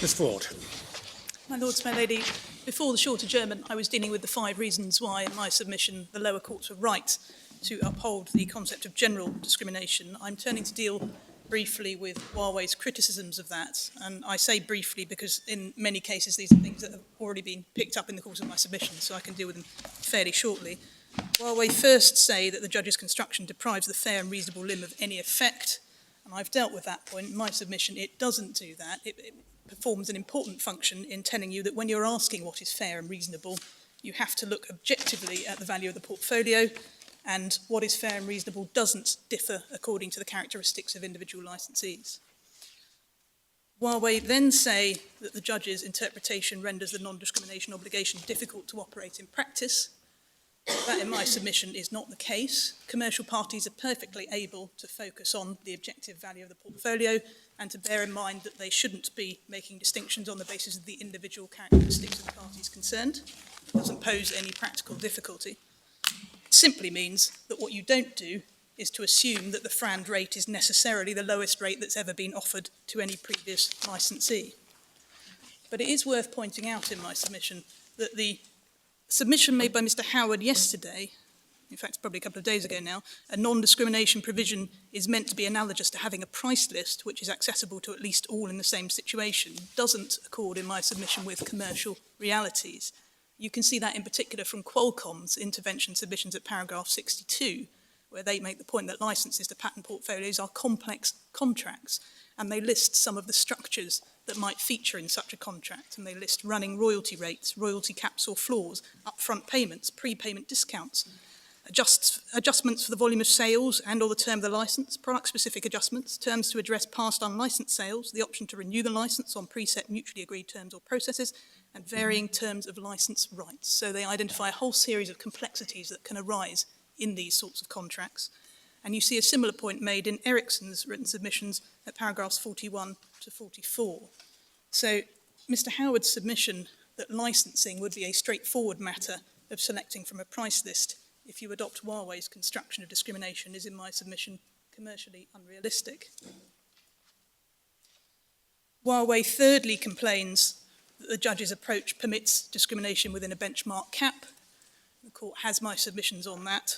Ms Ford. My Lords, my Lady, before the short adjournment, I was dealing with the 5 reasons why, in my submission, the lower courts were right to uphold the concept of general discrimination. I'm turning to deal briefly with Huawei's criticisms of that, and I say briefly because in many cases these are things that have already been picked up in the course of my submission, so I can deal with them fairly shortly. Huawei first say that the judge's construction deprives the fair and reasonable limb of any effect, and I've dealt with that point. In my submission, it doesn't do that. It performs an important function in telling you that when you're asking what is fair and reasonable, you have to look objectively at the value of the portfolio, and what is fair and reasonable doesn't differ according to the characteristics of individual licensees. Huawei then say that the judge's interpretation renders the non-discrimination obligation difficult to operate in practice. That, in my submission, is not the case. Commercial parties are perfectly able to focus on the objective value of the portfolio and to bear in mind that they shouldn't be making distinctions on the basis of the individual characteristics of the parties concerned. It doesn't pose any practical difficulty. It simply means that what you don't do is to assume that the FRAND rate is necessarily the lowest rate that's ever been offered to any previous licensee. But it is worth pointing out in my submission that the submission made by Mr. Howard yesterday, in fact, it's probably a couple of days ago now, a non-discrimination provision is meant to be analogous to having a price list which is accessible to at least all in the same situation, doesn't accord in my submission with commercial realities. You can see that in particular from Qualcomm's intervention submissions at paragraph 62, where they make the point that licenses to patent portfolios are complex contracts, and they list some of the structures that might feature in such a contract, and they list running royalty rates, royalty caps or floors, upfront payments, prepayment discounts, adjustments for the volume of sales and or the term of the license, product-specific adjustments, terms to address past unlicensed sales, the option to renew the license on preset mutually agreed terms or processes, and varying terms of license rights. So they identify a whole series of complexities that can arise in these sorts of contracts. And you see a similar point made in Ericsson's written submissions at paragraphs 41 to 44. So Mr. Howard's submission that licensing would be a straightforward matter of selecting from a price list if you adopt Huawei's construction of discrimination is, in my submission, commercially unrealistic. Huawei thirdly complains that the judge's approach permits discrimination within a benchmark cap. The court has my submissions on that.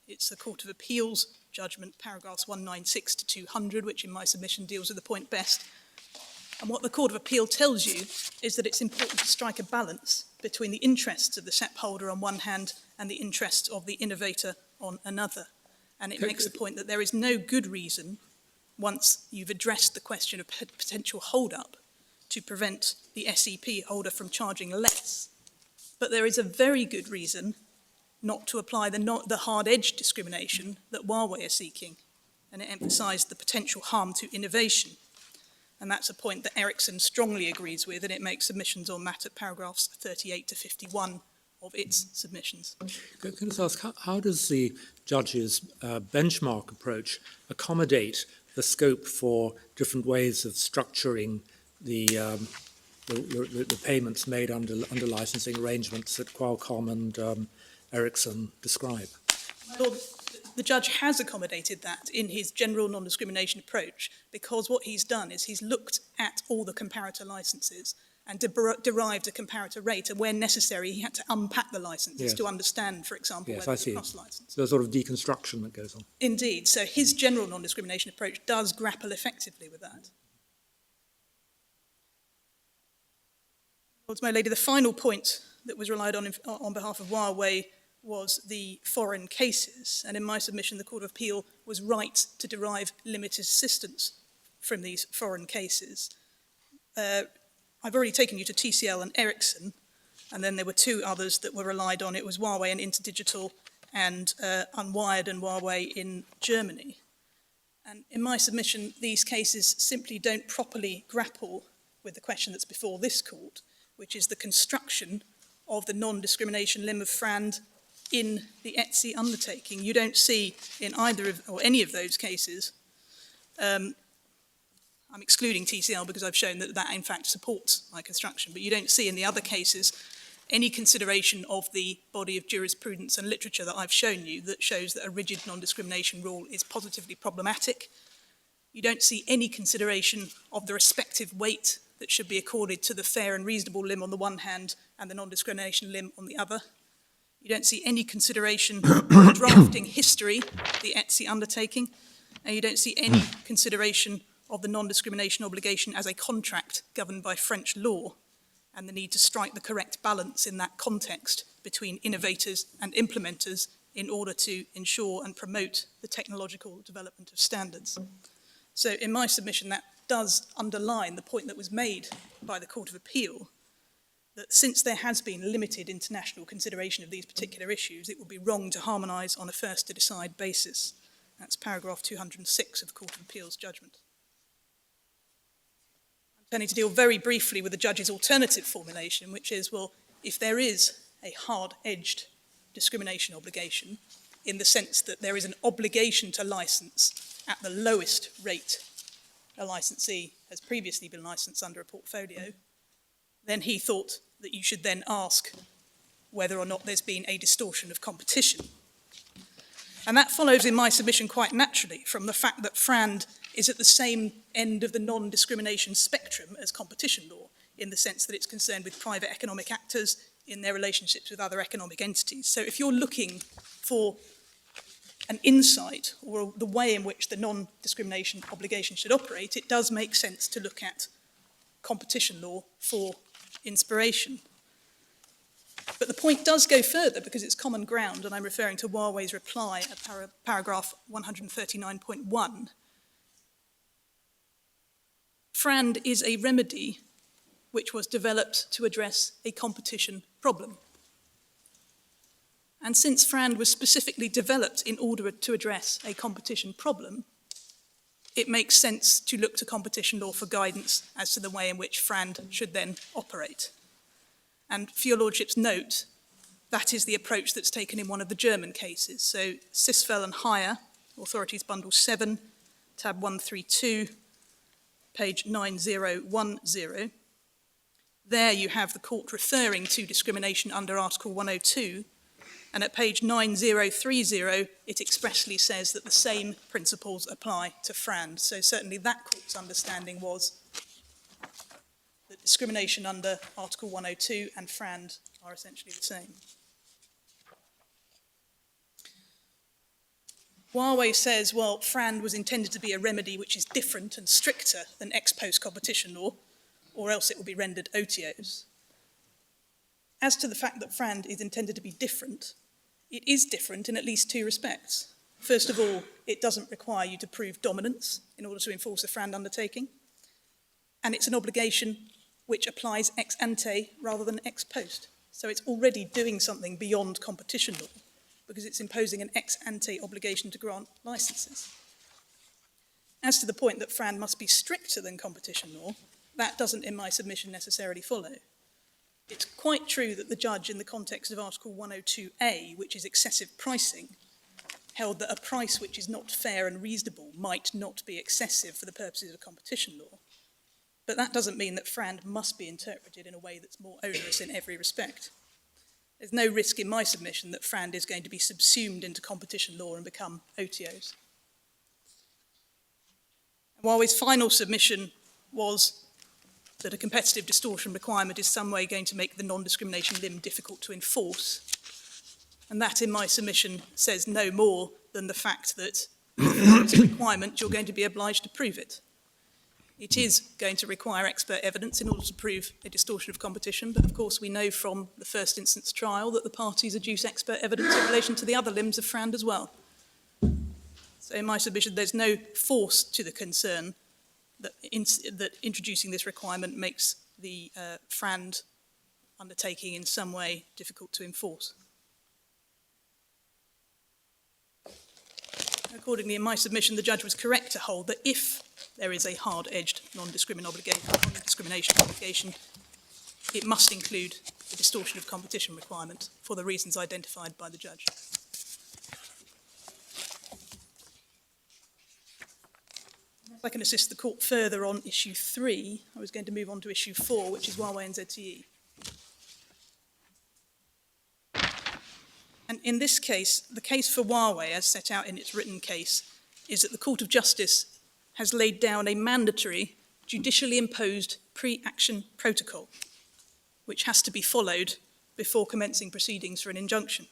It's the Court of Appeal's judgment, paragraphs 196 to 200, which in my submission deals with the point best. And what the Court of Appeal tells you is that it's important to strike a balance between the interests of the SEP holder on one hand and the interests of the innovator on another. And it makes the point that there is no good reason, once you've addressed the question of potential hold-up, to prevent the SEP holder from charging less. But there is a very good reason not to apply the hard-edged discrimination that Huawei are seeking, and it emphasised the potential harm to innovation. And that's a point that Ericsson strongly agrees with, and it makes submissions on that at paragraphs 38 to 51 of its submissions. Can I just ask, how does the judge's benchmark approach accommodate the scope for different ways of structuring the payments made under licensing arrangements that Qualcomm and Ericsson describe? Well, the judge has accommodated that in his general non-discrimination approach, because what he's done is he's looked at all the comparator licenses and derived a comparator rate, and where necessary he had to unpack the licenses to understand, for example, whether it's a cross-license. So there's sort of deconstruction that goes on. Indeed, so his general non-discrimination approach does grapple effectively with that. Lords, my lady, the final point that was relied on behalf of Huawei was the foreign cases, and in my submission the Court of Appeal was right to derive limited assistance from these foreign cases. I've already taken you to TCL and Ericsson, and then there were 2 others that were relied on. It was Huawei and Interdigital, and Unwired and Huawei in Germany. And in my submission, these cases simply don't properly grapple with the question that's before this court, which is the construction of the non-discrimination limb of FRAND in the ETSI undertaking. You don't see in either of, or any of those cases, I'm excluding TCL because I've shown that that in fact supports my construction, but you don't see in the other cases any consideration of the body of jurisprudence and literature that I've shown you that shows that a rigid non-discrimination rule is positively problematic. You don't see any consideration of the respective weight that should be accorded to the fair and reasonable limb on the one hand and the non-discrimination limb on the other. You don't see any consideration of the drafting history of the ETSI undertaking, and you don't see any consideration of the non-discrimination obligation as a contract governed by French law and the need to strike the correct balance in that context between innovators and implementers in order to ensure and promote the technological development of standards. So in my submission, that does underline the point that was made by the Court of Appeal, that since there has been limited international consideration of these particular issues, it would be wrong to harmonise on a first-to-decide basis. That's paragraph 206 of the Court of Appeal's judgment. I'm turning to deal very briefly with the judge's alternative formulation, which is, well, if there is a hard-edged discrimination obligation, in the sense that there is an obligation to licence at the lowest rate a licensee has previously been licensed under a portfolio, then he thought that you should then ask whether or not there's been a distortion of competition. And that follows in my submission quite naturally from the fact that FRAND is at the same end of the non-discrimination spectrum as competition law, in the sense that it's concerned with private economic actors in their relationships with other economic entities. So if you're looking for an insight or the way in which the non-discrimination obligation should operate, it does make sense to look at competition law for inspiration. But the point does go further because it's common ground, and I'm referring to Huawei's reply at paragraph 139.1. FRAND is a remedy which was developed to address a competition problem. And since FRAND was specifically developed in order to address a competition problem, it makes sense to look to competition law for guidance as to the way in which FRAND should then operate. And for your Lordship's note, that is the approach that's taken in one of the German cases. So Sisfel and Hire, Authorities Bundle 7, tab 132, page 9010. There you have the court referring to discrimination under Article 102, and at page 9030, it expressly says that the same principles apply to FRAND. So certainly that court's understanding was that discrimination under Article 102 and FRAND are essentially the same. Huawei says, well, FRAND was intended to be a remedy which is different and stricter than ex post competition law, or else it will be rendered OTOs. As to the fact that FRAND is intended to be different, it is different in at least two respects. First of all, it doesn't require you to prove dominance in order to enforce a FRAND undertaking, and it's an obligation which applies ex ante rather than ex post. So it's already doing something beyond competition law, because it's imposing an ex ante obligation to grant licenses. As to the point that FRAND must be stricter than competition law, that doesn't, in my submission, necessarily follow. It's quite true that the judge, in the context of Article 102A, which is excessive pricing, held that a price which is not fair and reasonable might not be excessive for the purposes of competition law. But that doesn't mean that FRAND must be interpreted in a way that's more onerous in every respect. There's no risk in my submission that FRAND is going to be subsumed into competition law and become OTOs. And Huawei's final submission was that a competitive distortion requirement is some way going to make the non-discrimination limb difficult to enforce. And that, in my submission, says no more than the fact that if it's a requirement, you're going to be obliged to prove it. It is going to require expert evidence in order to prove a distortion of competition, but of course we know from the first instance trial that the parties adduce expert evidence in relation to the other limbs of FRAND as well. So in my submission, there's no force to the concern that introducing this requirement makes the FRAND undertaking in some way difficult to enforce. Accordingly, in my submission, the judge was correct to hold that if there is a hard-edged non-discrimination obligation, it must include the distortion of competition requirement for the reasons identified by the judge. If I can assist the court further on issue 3, I was going to move on to issue 4, which is Huawei and ZTE. And in this case, the case for Huawei, as set out in its written case, is that the Court of Justice has laid down a mandatory, judicially imposed pre-action protocol, which has to be followed before commencing proceedings for an injunction.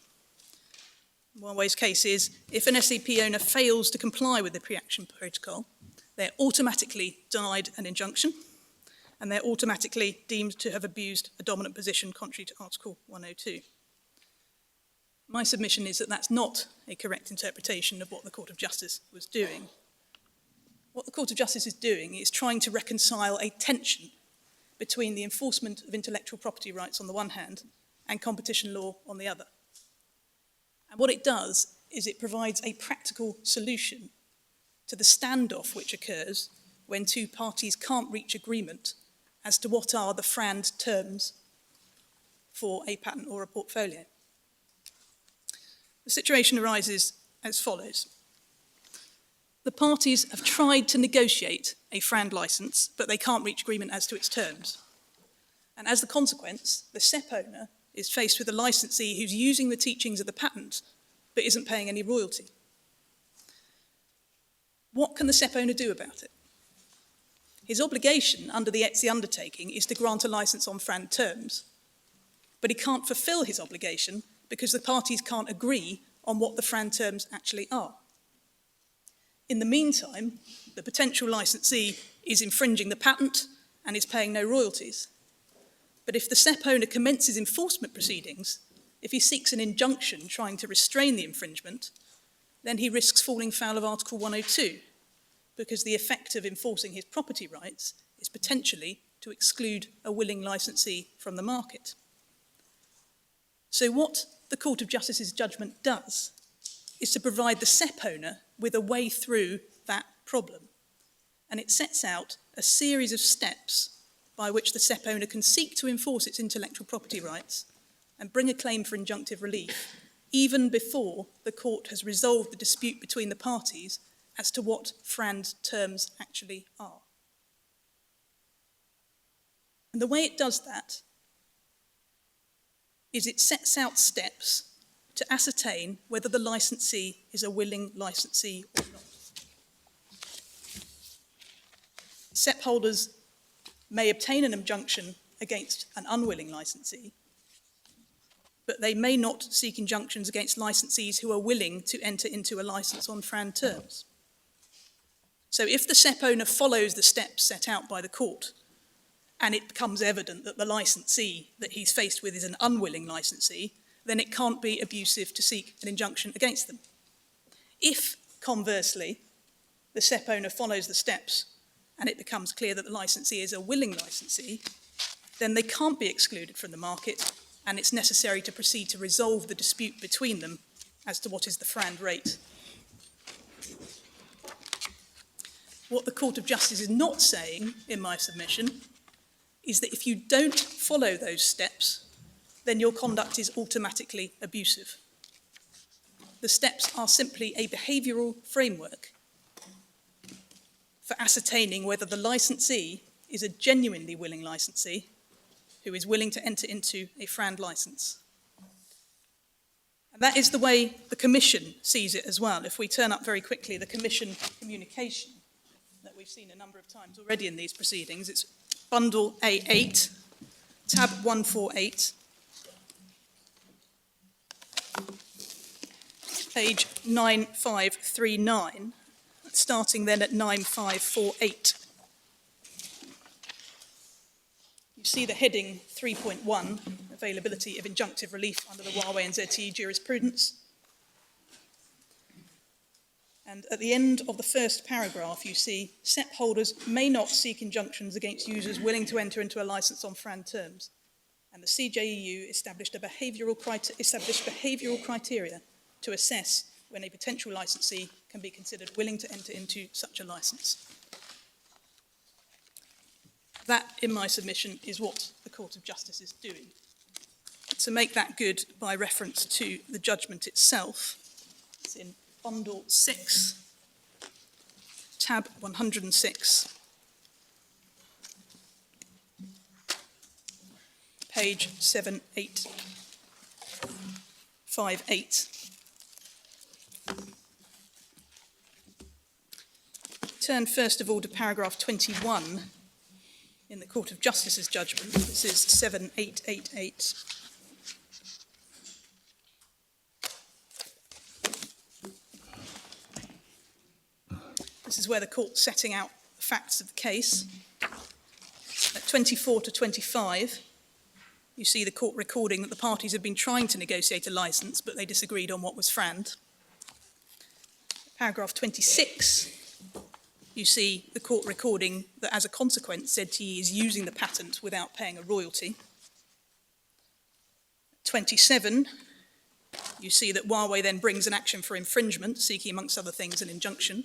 Huawei's case is, if an SEP owner fails to comply with the pre-action protocol, they're automatically denied an injunction, and they're automatically deemed to have abused a dominant position contrary to Article 102. My submission is that that's not a correct interpretation of what the Court of Justice was doing. What the Court of Justice is doing is trying to reconcile a tension between the enforcement of intellectual property rights on the one hand and competition law on the other. And what it does is it provides a practical solution to the standoff which occurs when two parties can't reach agreement as to what are the FRAND terms for a patent or a portfolio. The situation arises as follows. The parties have tried to negotiate a FRAND license, but they can't reach agreement as to its terms. And as the consequence, the SEP owner is faced with a licensee who's using the teachings of the patent, but isn't paying any royalty. What can the SEP owner do about it? His obligation under the ETSI undertaking is to grant a license on FRAND terms, but he can't fulfill his obligation because the parties can't agree on what the FRAND terms actually are. In the meantime, the potential licensee is infringing the patent and is paying no royalties. But if the SEP owner commences enforcement proceedings, if he seeks an injunction trying to restrain the infringement, then he risks falling foul of Article 102, because the effect of enforcing his property rights is potentially to exclude a willing licensee from the market. So what the Court of Justice's judgment does is to provide the SEP owner with a way through that problem. And it sets out a series of steps by which the SEP owner can seek to enforce its intellectual property rights and bring a claim for injunctive relief, even before the court has resolved the dispute between the parties as to what FRAND terms actually are. And the way it does that is it sets out steps to ascertain whether the licensee is a willing licensee or not. SEP holders may obtain an injunction against an unwilling licensee, but they may not seek injunctions against licensees who are willing to enter into a license on FRAND terms. So if the SEP owner follows the steps set out by the court, and it becomes evident that the licensee that he's faced with is an unwilling licensee, then it can't be abusive to seek an injunction against them. If, conversely, the SEP owner follows the steps and it becomes clear that the licensee is a willing licensee, then they can't be excluded from the market, and it's necessary to proceed to resolve the dispute between them as to what is the FRAND rate. What the Court of Justice is not saying, in my submission, is that if you don't follow those steps, then your conduct is automatically abusive. The steps are simply a behavioural framework for ascertaining whether the licensee is a genuinely willing licensee who is willing to enter into a FRAND licence. And that is the way the Commission sees it as well. If we turn up very quickly the Commission communication that we've seen a number of times already in these proceedings, it's Bundle A8, tab 148, page 9539, starting then at 9548. You see the heading 3.1, availability of injunctive relief under the Huawei and ZTE jurisprudence. And at the end of the first paragraph, you see SEP holders may not seek injunctions against users willing to enter into a licence on FRAND terms. And the CJEU established behavioural criteria to assess when a potential licensee can be considered willing to enter into such a licence. That, in my submission, is what the Court of Justice is doing. To make that good by reference to the judgment itself, it's in Bundle 6, tab 106, page 7858. Turn first of all to paragraph 21 in the Court of Justice's judgment. This is 7888. This is where the court's setting out the facts of the case. At 24 to 25, you see the court recording that the parties have been trying to negotiate a licence, but they disagreed on what was FRAND. Paragraph 26, you see the court recording that as a consequence, ZTE is using the patent without paying a royalty. 27, you see that Huawei then brings an action for infringement, seeking, amongst other things, an injunction.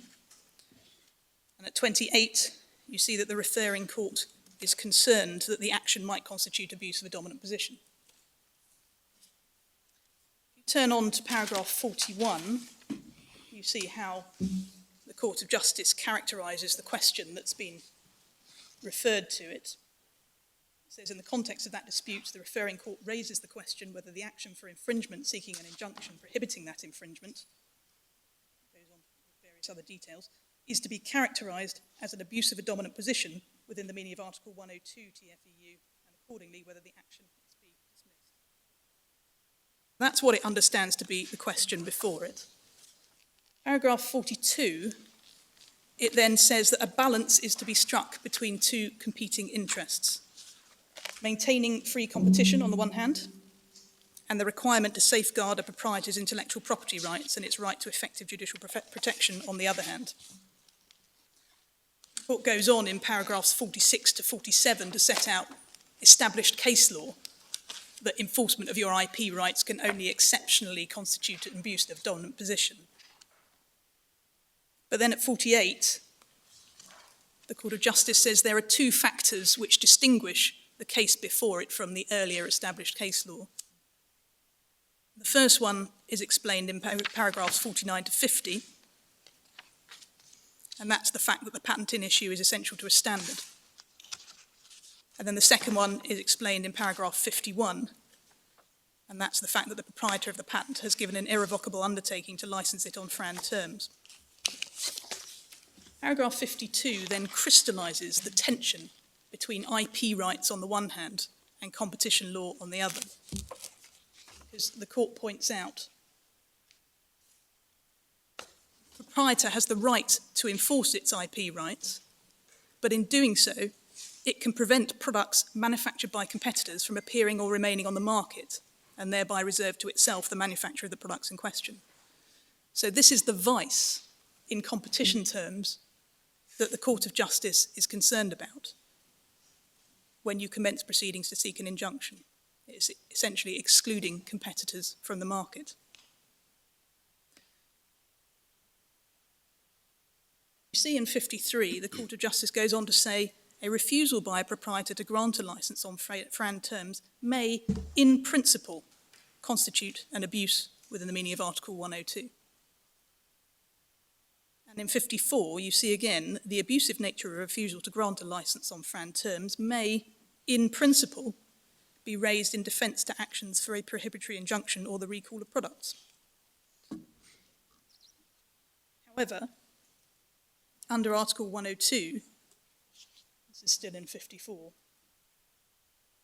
And at 28, you see that the referring court is concerned that the action might constitute abuse of a dominant position. If you turn on to paragraph 41, you see how the Court of Justice characterises the question that's been referred to it. It says, in the context of that dispute, the referring court raises the question whether the action for infringement seeking an injunction prohibiting that infringement, it goes on with various other details, is to be characterised as an abuse of a dominant position within the meaning of Article 102 TFEU, and accordingly whether the action must be dismissed. That's what it understands to be the question before it. Paragraph 42, it then says that a balance is to be struck between two competing interests, maintaining free competition on the one hand, and the requirement to safeguard a proprietor's intellectual property rights and its right to effective judicial protection on the other hand. The court goes on in paragraphs 46 to 47 to set out established case law that enforcement of your IP rights can only exceptionally constitute an abuse of dominant position. But then at 48, the Court of Justice says there are two factors which distinguish the case before it from the earlier established case law. The first one is explained in paragraphs 49 to 50, and that's the fact that the patent in issue is essential to a standard. And then the second one is explained in paragraph 51, and that's the fact that the proprietor of the patent has given an irrevocable undertaking to license it on FRAND terms. Paragraph 52 then crystallises the tension between IP rights on the one hand and competition law on the other. Because the court points out the proprietor has the right to enforce its IP rights, but in doing so, it can prevent products manufactured by competitors from appearing or remaining on the market, and thereby reserve to itself the manufacture of the products in question. So this is the vice in competition terms that the Court of Justice is concerned about when you commence proceedings to seek an injunction. It's essentially excluding competitors from the market. You see in 53, the Court of Justice goes on to say, a refusal by a proprietor to grant a licence on FRAND terms may, in principle, constitute an abuse within the meaning of Article 102. And in 54, you see again, the abusive nature of a refusal to grant a licence on FRAND terms may, in principle, be raised in defence to actions for a prohibitory injunction or the recall of products. However, under Article 102, this is still in 54,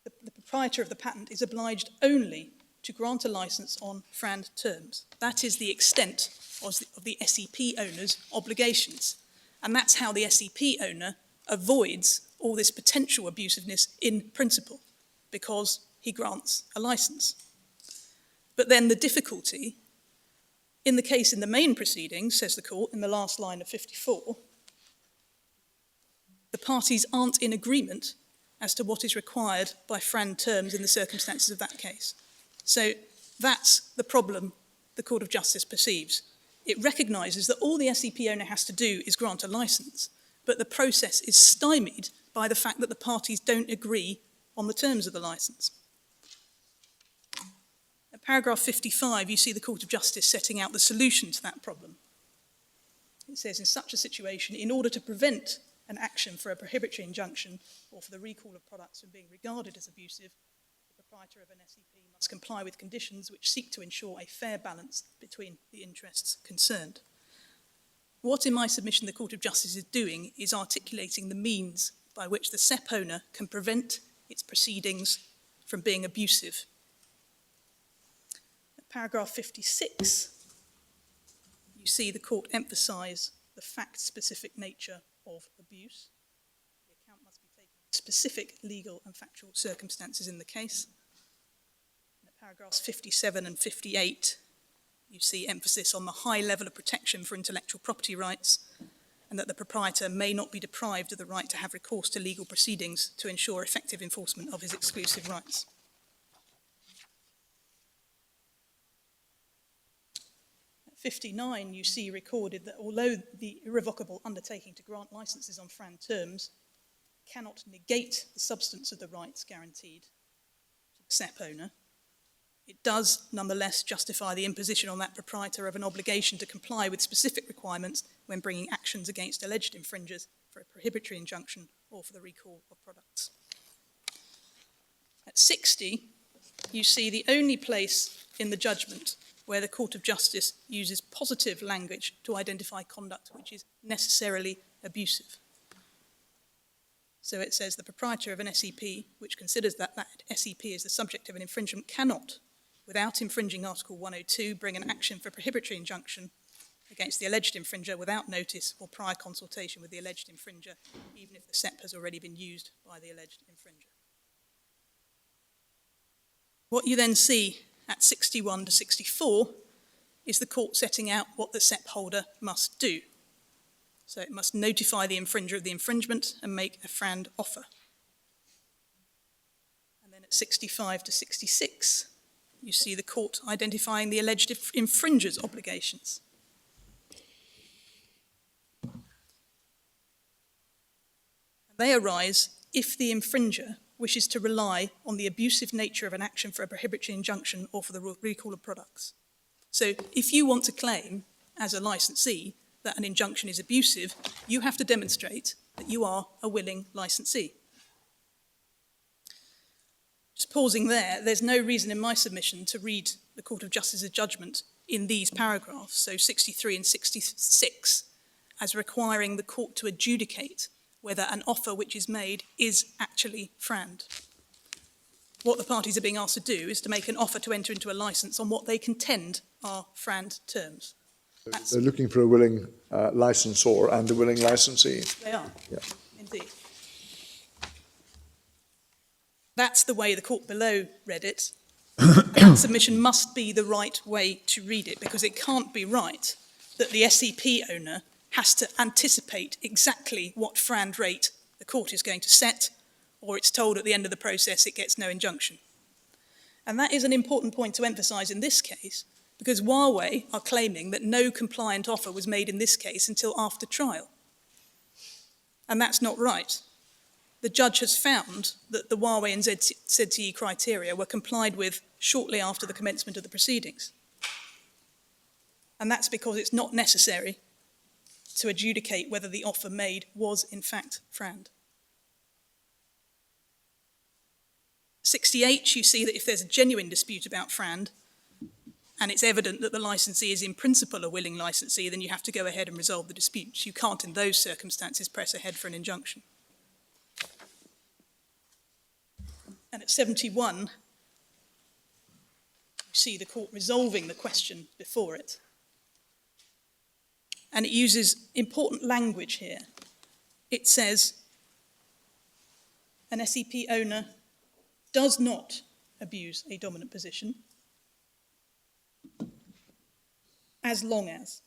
the proprietor of the patent is obliged only to grant a licence on FRAND terms. That is the extent of the SEP owner's obligations. And that's how the SEP owner avoids all this potential abusiveness in principle, because he grants a licence. But then the difficulty, in the case in the main proceedings, says the court in the last line of 54, the parties aren't in agreement as to what is required by FRAND terms in the circumstances of that case. So that's the problem the Court of Justice perceives. It recognises that all the SEP owner has to do is grant a licence, but the process is stymied by the fact that the parties don't agree on the terms of the licence. At paragraph 55, you see the Court of Justice setting out the solution to that problem. It says, in such a situation, in order to prevent an action for a prohibitory injunction or for the recall of products from being regarded as abusive, the proprietor of an SEP must comply with conditions which seek to ensure a fair balance between the interests concerned. What, in my submission, the Court of Justice is doing is articulating the means by which the SEP owner can prevent its proceedings from being abusive. At paragraph 56, you see the court emphasise the fact-specific nature of abuse. The account must be taken of specific legal and factual circumstances in the case. And at paragraphs 57 and 58, you see emphasis on the high level of protection for intellectual property rights, and that the proprietor may not be deprived of the right to have recourse to legal proceedings to ensure effective enforcement of his exclusive rights. At 59, you see recorded that although the irrevocable undertaking to grant licenses on FRAND terms cannot negate the substance of the rights guaranteed to the SEP owner, it does nonetheless justify the imposition on that proprietor of an obligation to comply with specific requirements when bringing actions against alleged infringers for a prohibitory injunction or for the recall of products. At 60, you see the only place in the judgment where the Court of Justice uses positive language to identify conduct which is necessarily abusive. So it says the proprietor of an SEP which considers that SEP is the subject of an infringement cannot, without infringing Article 102, bring an action for prohibitory injunction against the alleged infringer without notice or prior consultation with the alleged infringer, even if the SEP has already been used by the alleged infringer. What you then see at 61 to 64 is the court setting out what the SEP holder must do. So it must notify the infringer of the infringement and make a FRAND offer. And then at 65 to 66, you see the court identifying the alleged infringer's obligations. They arise if the infringer wishes to rely on the abusive nature of an action for a prohibitory injunction or for the recall of products. So if you want to claim as a licensee that an injunction is abusive, you have to demonstrate that you are a willing licensee. Just pausing there, there's no reason in my submission to read the Court of Justice's judgment in these paragraphs, so 63 and 66, as requiring the court to adjudicate whether an offer which is made is actually FRAND. What the parties are being asked to do is to make an offer to enter into a licence on what they contend are FRAND terms. They're looking for a willing licensor and a willing licensee. They are, Yeah. indeed. That's the way the court below read it. That submission must be the right way to read it, because it can't be right that the SEP owner has to anticipate exactly what FRAND rate the court is going to set, or it's told at the end of the process it gets no injunction. And that is an important point to emphasise in this case, because Huawei are claiming that no compliant offer was made in this case until after trial. And that's not right. The judge has found that the Huawei and ZTE criteria were complied with shortly after the commencement of the proceedings. And that's because it's not necessary to adjudicate whether the offer made was in fact FRAND. 68, you see that if there's a genuine dispute about FRAND, and it's evident that the licensee is in principle a willing licensee, then you have to go ahead and resolve the disputes. You can't, in those circumstances, press ahead for an injunction. And at 71, you see the court resolving the question before it. And it uses important language here. It says, an SEP owner does not abuse a dominant position as long as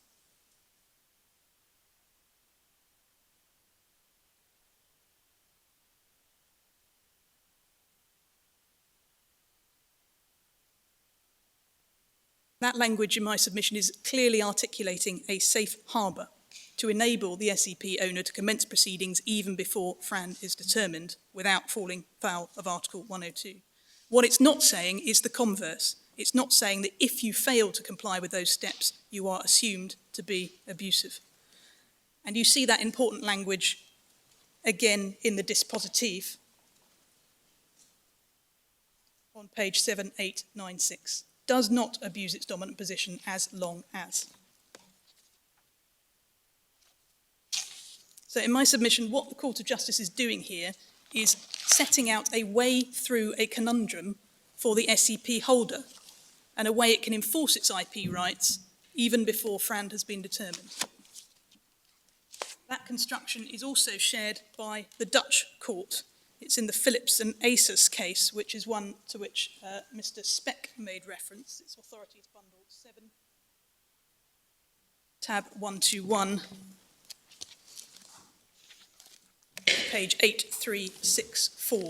that language in my submission is clearly articulating a safe harbour to enable the SEP owner to commence proceedings even before FRAND is determined without falling foul of Article 102. What it's not saying is the converse. It's not saying that if you fail to comply with those steps, you are assumed to be abusive. And you see that important language again in the dispositif on page 7896. Does not abuse its dominant position as long as. So in my submission, what the Court of Justice is doing here is setting out a way through a conundrum for the SEP holder and a way it can enforce its IP rights even before FRAND has been determined. That construction is also shared by the Dutch court. It's in the Philips and Asus case, which is one to which Mr. Speck made reference. It's Authorities Bundle 7, tab 121, page 8364.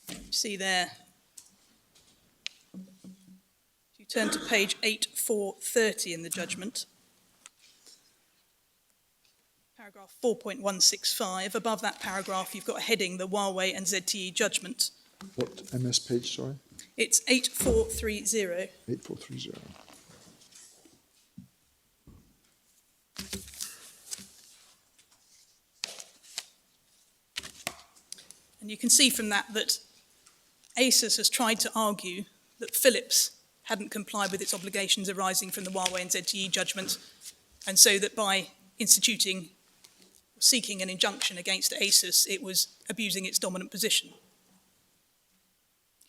You see there, if you turn to page 8430 in the judgment, paragraph 4.165, above that paragraph you've got a heading, the Huawei and ZTE judgment. What MS page, sorry? It's 8430. 8430. And you can see from that that ASUS has tried to argue that Philips hadn't complied with its obligations arising from the Huawei and ZTE judgment, and so that by seeking an injunction against ASUS, it was abusing its dominant position.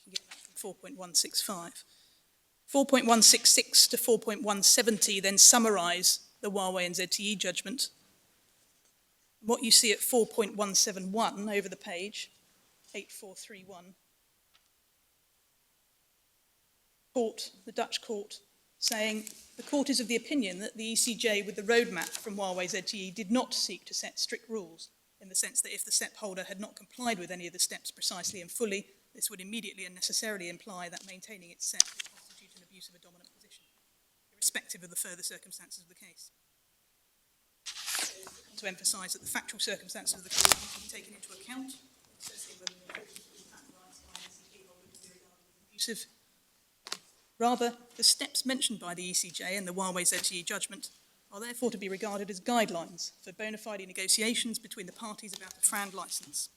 You can get that from 4.165. 4.166 to 4.170 then summarise the Huawei and ZTE judgment. What you see at 4.171 over the page, 8431, the Dutch court, saying the court is of the opinion that the ECJ with the roadmap from Huawei ZTE did not seek to set strict rules, in the sense that if the SEP holder had not complied with any of the steps precisely and fully, this would immediately and necessarily imply that maintaining its SEP would constitute an abuse of a dominant position, irrespective of the further circumstances of the case. To emphasise that the factual circumstances of the case need to be taken into account, assessing whether the patent rights by an SEP holder could be regarded as abusive. Rather, the steps mentioned by the ECJ and the Huawei ZTE judgment are therefore to be regarded as guidelines for bona fide negotiations between the parties about a FRAND licence.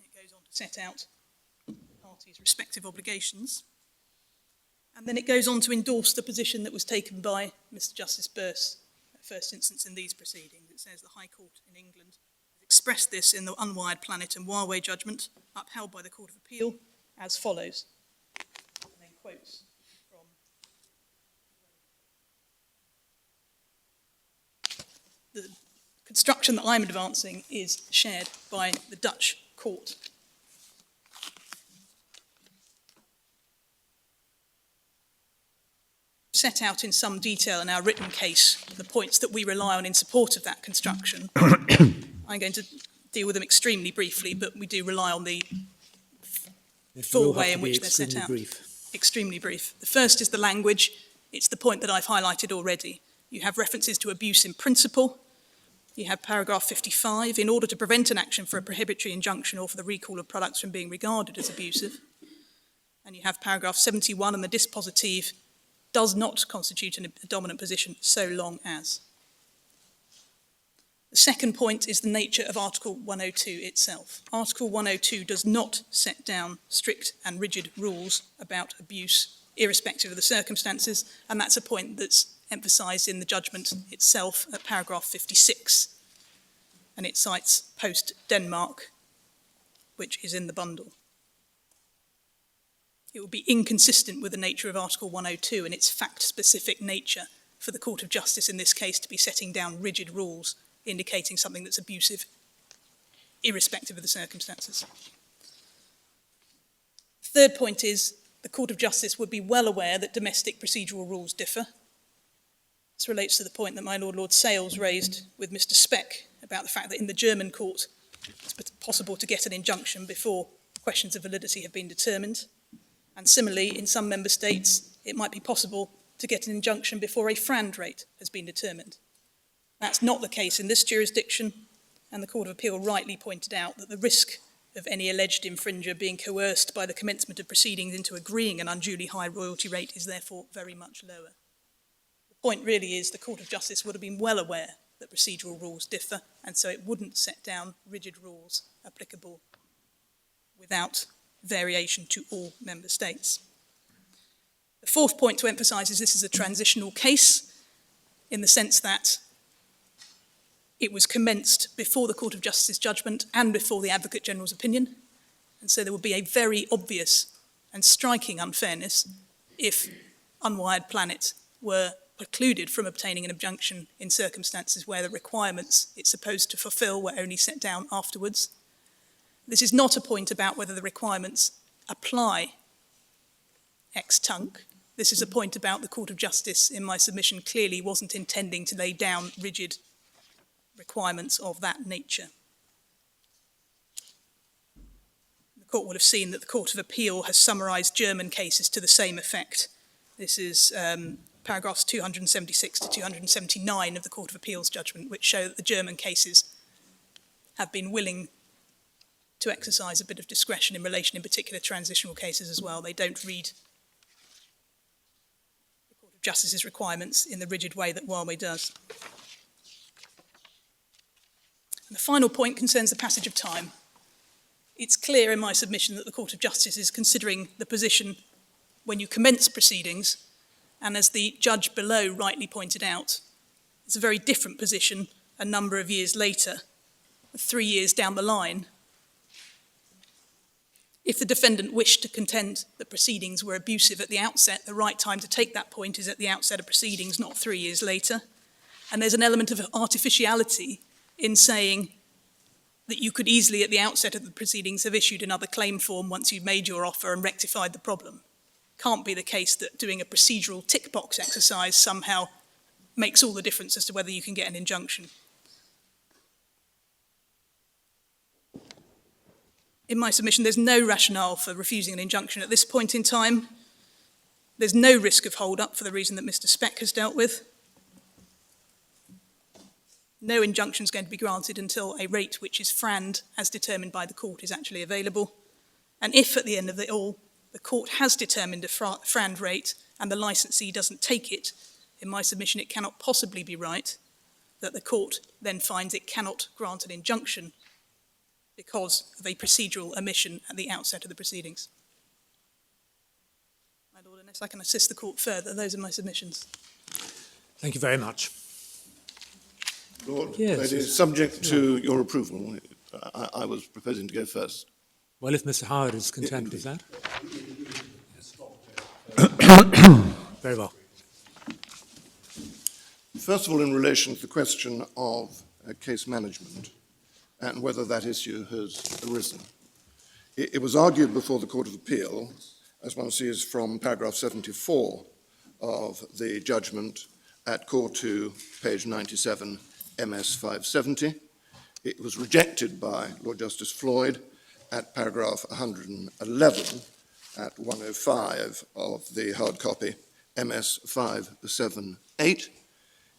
It goes on to set out the parties' respective obligations, and then it goes on to endorse the position that was taken by Mr. Justice Burse at first instance in these proceedings. It says the High Court in England has expressed this in the Unwired Planet and Huawei judgment upheld by the Court of Appeal as follows. Quotes from the construction that I'm advancing is shared by the Dutch court. Set out in some detail in our written case the points that we rely on in support of that construction. I'm going to deal with them extremely briefly, but we do rely on the full way in which they're set out. Extremely brief. The first is the language. It's the point that I've highlighted already. You have references to abuse in principle. You have paragraph 55, in order to prevent an action for a prohibitory injunction or for the recall of products from being regarded as abusive. And you have paragraph 71, and the dispositive does not constitute a dominant position so long as. The second point is the nature of Article 102 itself. Article 102 does not set down strict and rigid rules about abuse, irrespective of the circumstances, and that's a point that's emphasised in the judgment itself at paragraph 56. And it cites Post Denmark, which is in the bundle. It would be inconsistent with the nature of Article 102 and its fact-specific nature for the Court of Justice in this case to be setting down rigid rules indicating something that's abusive, irrespective of the circumstances. Third point is the Court of Justice would be well aware that domestic procedural rules differ. This relates to the point that my Lord Sales raised with Mr. Speck about the fact that in the German court it's possible to get an injunction before questions of validity have been determined. And similarly, in some member states, it might be possible to get an injunction before a FRAND rate has been determined. That's not the case in this jurisdiction, and the Court of Appeal rightly pointed out that the risk of any alleged infringer being coerced by the commencement of proceedings into agreeing an unduly high royalty rate is therefore very much lower. The point really is the Court of Justice would have been well aware that procedural rules differ, and so it wouldn't set down rigid rules applicable without variation to all member states. The fourth point to emphasise is this is a transitional case, in the sense that it was commenced before the Court of Justice's judgment and before the Advocate General's opinion. And so there would be a very obvious and striking unfairness if Unwired Planet were precluded from obtaining an injunction in circumstances where the requirements it's supposed to fulfil were only set down afterwards. This is not a point about whether the requirements apply ex tunc. This is a point about the Court of Justice, in my submission, clearly wasn't intending to lay down rigid requirements of that nature. The Court will have seen that the Court of Appeal has summarised German cases to the same effect. This is paragraphs 276 to 279 of the Court of Appeal's judgment, which show that the German cases have been willing to exercise a bit of discretion in relation, in particular, transitional cases as well. They don't read the Court of Justice's requirements in the rigid way that Huawei does. And the final point concerns the passage of time. It's clear in my submission that the Court of Justice is considering the position when you commence proceedings, and as the judge below rightly pointed out, it's a very different position a number of years later, 3 years down the line. If the defendant wished to contend that proceedings were abusive at the outset, the right time to take that point is at the outset of proceedings, not 3 years later. And there's an element of artificiality in saying that you could easily at the outset of the proceedings have issued another claim form once you've made your offer and rectified the problem. Can't be the case that doing a procedural tick box exercise somehow makes all the difference as to whether you can get an injunction. In my submission, there's no rationale for refusing an injunction at this point in time. There's no risk of hold-up for the reason that Mr. Speck has dealt with. No injunction is going to be granted until a rate which is FRAND, as determined by the court, is actually available. And if at the end of it all, the court has determined a FRAND rate and the licensee doesn't take it, in my submission it cannot possibly be right that the court then finds it cannot grant an injunction because of a procedural omission at the outset of the proceedings. My Lord, unless I can assist the court further, those are my submissions. Thank you very much. Lord, Yes, it is subject to your approval. I was proposing to go first. Well, if Mr. Howard is content with that. Very well. First of all, in relation to the question of case management and whether that issue has arisen. It was argued before the Court of Appeal, as one sees from paragraph 74 of the judgment at Core 2, page 97, MS 570. It was rejected by Lord Justice Floyd at paragraph 111 at 105 of the hard copy, MS 578.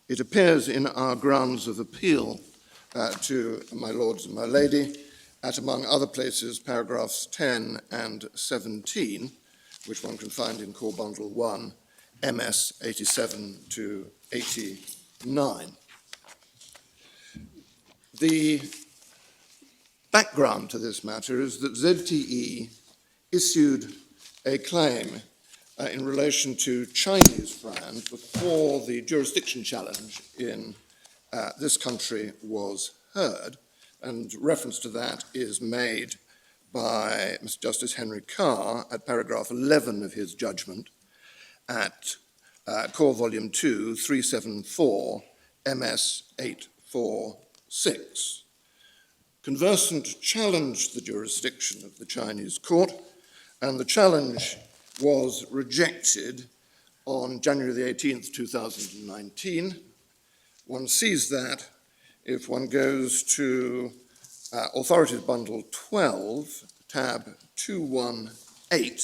It appears in our grounds of appeal to my lords and my lady at, among other places, paragraphs 10 and 17, which one can find in Core Bundle 1, MS 87 to 89. The background to this matter is that ZTE issued a claim in relation to Chinese FRAND before the jurisdiction challenge in this country was heard, and reference to that is made by Mr. Justice Henry Carr at paragraph 11 of his judgment at Core Volume 2, 374, MS 846. Conversant challenged the jurisdiction of the Chinese court, and the challenge was rejected on January the 18th, 2019. One sees that if one goes to Authorities Bundle 12, tab 218,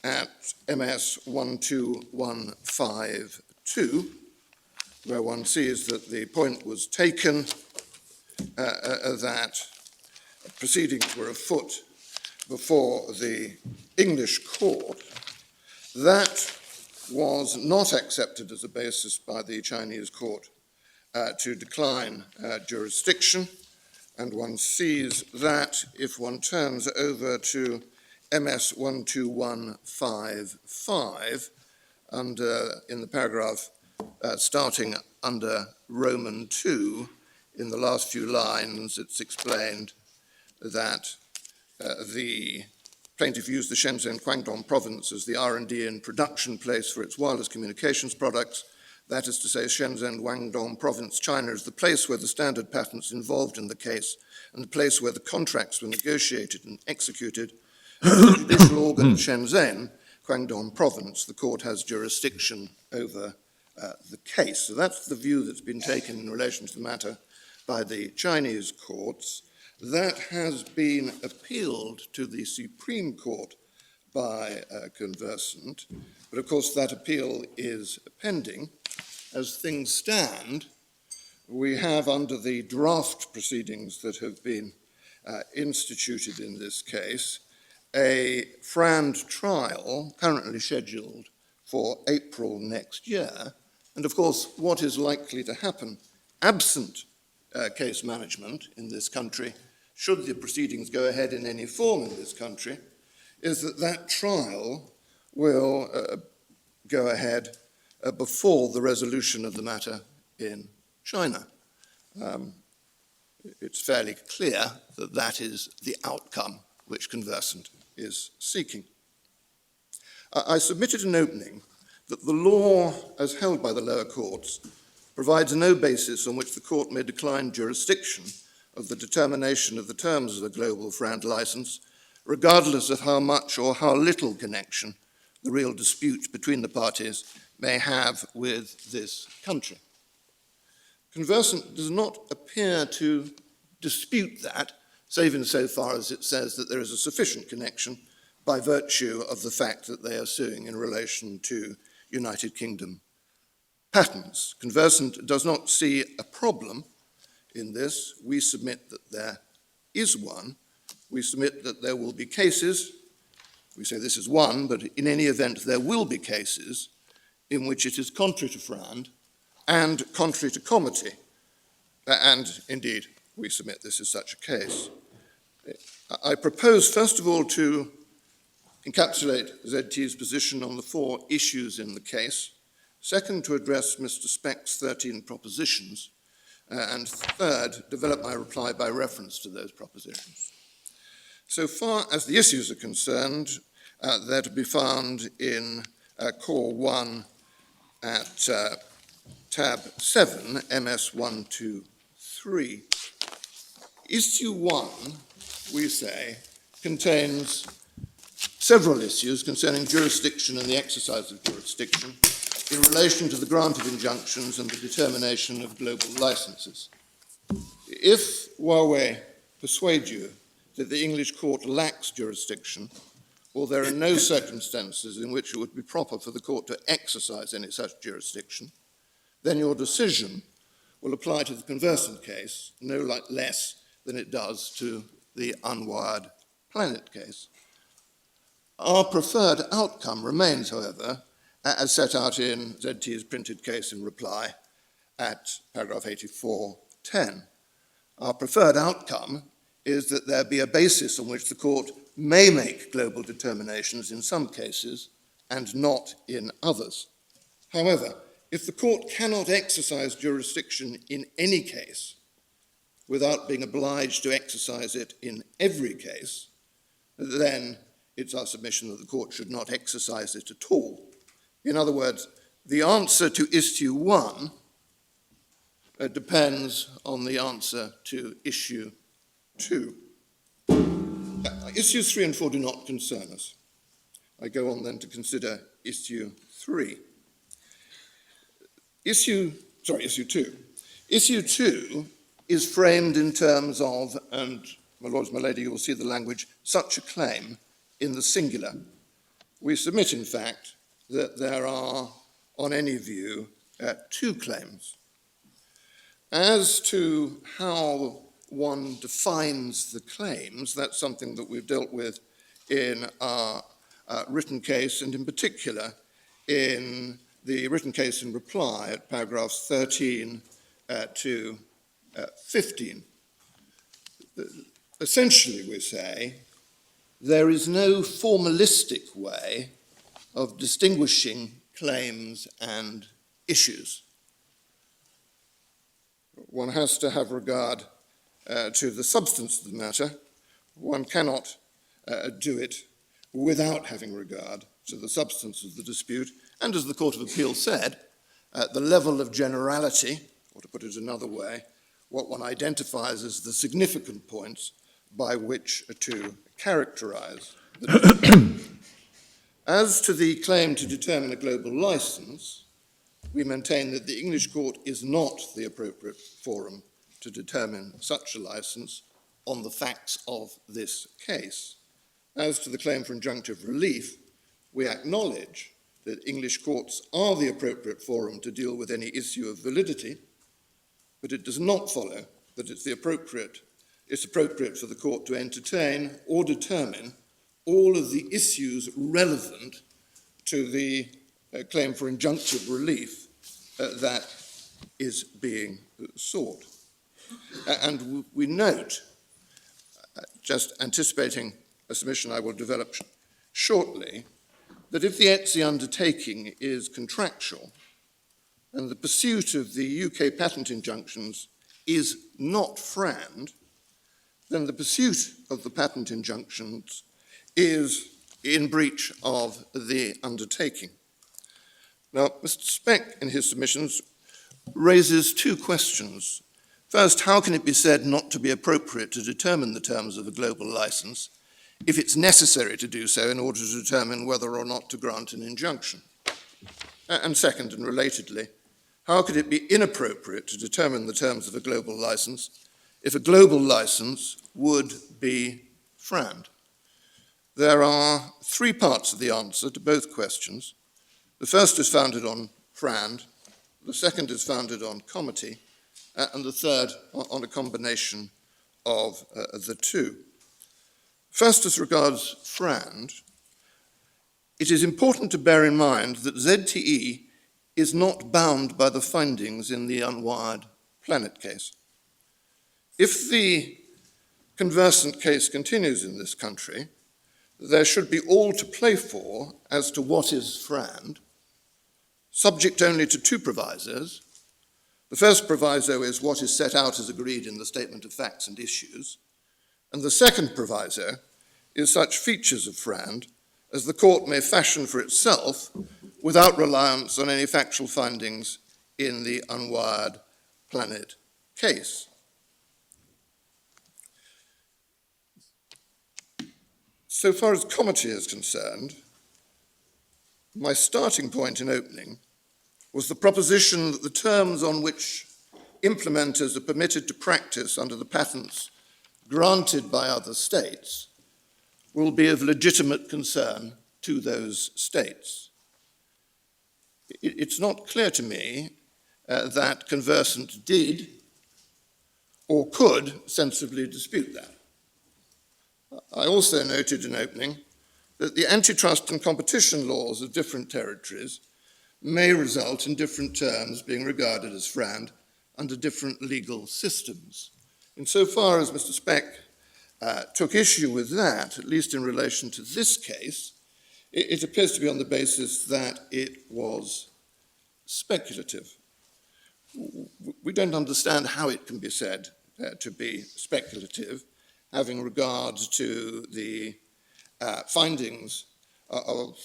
at MS 12152, where one sees that the point was taken that proceedings were afoot before the English court. That was not accepted as a basis by the Chinese court to decline jurisdiction, and one sees that if one turns over to MS 12155 in the paragraph starting under Roman II, in the last few lines, it's explained that the plaintiff used the Shenzhen Guangdong province as the R&D and production place for its wireless communications products. That is to say, Shenzhen Guangdong province, China, is the place where the standard patents involved in the case and the place where the contracts were negotiated and executed. The judicial organ of Shenzhen, Guangdong province, the court has jurisdiction over the case. So that's the view that's been taken in relation to the matter by the Chinese courts. That has been appealed to the Supreme Court by Conversant, but of course that appeal is pending. As things stand, we have, under the draft proceedings that have been instituted in this case, a FRAND trial currently scheduled for April next year. And of course, what is likely to happen, absent case management in this country, should the proceedings go ahead in any form in this country, is that that trial will go ahead before the resolution of the matter in China. It's fairly clear that that is the outcome which Conversant is seeking. I submitted an opening that the law, as held by the lower courts, provides no basis on which the court may decline jurisdiction of the determination of the terms of a global FRAND license, regardless of how much or how little connection the real dispute between the parties may have with this country. Conversant does not appear to dispute that, save insofar as it says that there is a sufficient connection by virtue of the fact that they are suing in relation to United Kingdom patents. Conversant does not see a problem in this. We submit that there is one. We submit that there will be cases. We say this is one, but in any event, there will be cases in which it is contrary to FRAND and contrary to comity. And indeed, we submit this is such a case. I propose, first of all, to encapsulate ZT's position on the 4 issues in the case. Second, to address Mr. Speck's 13 propositions. And third, develop my reply by reference to those propositions. So far as the issues are concerned, they're to be found in Core 1 at tab 7, MS 123. Issue 1, we say, contains several issues concerning jurisdiction and the exercise of jurisdiction in relation to the grant of injunctions and the determination of global licenses. If Huawei persuade you that the English court lacks jurisdiction, or there are no circumstances in which it would be proper for the court to exercise any such jurisdiction, then your decision will apply to the Conversant case no less than it does to the Unwired Planet case. Our preferred outcome remains, however, as set out in ZT's printed case in reply at paragraph 84.10. Our preferred outcome is that there be a basis on which the court may make global determinations in some cases and not in others. However, if the court cannot exercise jurisdiction in any case without being obliged to exercise it in every case, then it's our submission that the court should not exercise it at all. In other words, the answer to issue 1 depends on the answer to issue 2. Issues 3 and 4 do not concern us. I go on then to consider issue 3. Issue 2. Issue 2 is framed in terms of, and my lords, my lady, you will see the language, such a claim in the singular. We submit, in fact, that there are, on any view, 2 claims. As to how one defines the claims, that's something that we've dealt with in our written case, and in particular in the written case in reply at paragraphs 13 to 15. Essentially, we say, there is no formalistic way of distinguishing claims and issues. One has to have regard to the substance of the matter. One cannot do it without having regard to the substance of the dispute, and as the Court of Appeal said, the level of generality, or to put it another way, what one identifies as the significant points by which to characterize the dispute. As to the claim to determine a global license, we maintain that the English court is not the appropriate forum to determine such a license on the facts of this case. As to the claim for injunctive relief, we acknowledge that English courts are the appropriate forum to deal with any issue of validity, but it does not follow that it's appropriate for the court to entertain or determine all of the issues relevant to the claim for injunctive relief that is being sought. And we note, just anticipating a submission I will develop shortly, that if the ETSI undertaking is contractual and the pursuit of the UK patent injunctions is not FRAND, then the pursuit of the patent injunctions is in breach of the undertaking. Now, Mr. Speck, in his submissions, raises two questions. First, how can it be said not to be appropriate to determine the terms of a global license if it's necessary to do so in order to determine whether or not to grant an injunction? And second, and relatedly, how could it be inappropriate to determine the terms of a global license if a global license would be FRAND? There are three parts of the answer to both questions. The first is founded on FRAND, the second is founded on comity, and the third on a combination of the two. First, as regards FRAND, it is important to bear in mind that ZTE is not bound by the findings in the Unwired Planet case. If the conversant case continues in this country, there should be all to play for as to what is FRAND, subject only to two provisos. The first proviso is what is set out as agreed in the Statement of Facts and Issues, and the second proviso is such features of FRAND as the court may fashion for itself without reliance on any factual findings in the Unwired Planet case. So far as comity is concerned, my starting point in opening was the proposition that the terms on which implementers are permitted to practice under the patents granted by other states will be of legitimate concern to those states. It's not clear to me that conversant did or could sensibly dispute that. I also noted in opening that the antitrust and competition laws of different territories may result in different terms being regarded as FRAND under different legal systems. Insofar as Mr. Speck took issue with that, at least in relation to this case, it appears to be on the basis that it was speculative. We don't understand how it can be said to be speculative, having regard to the findings of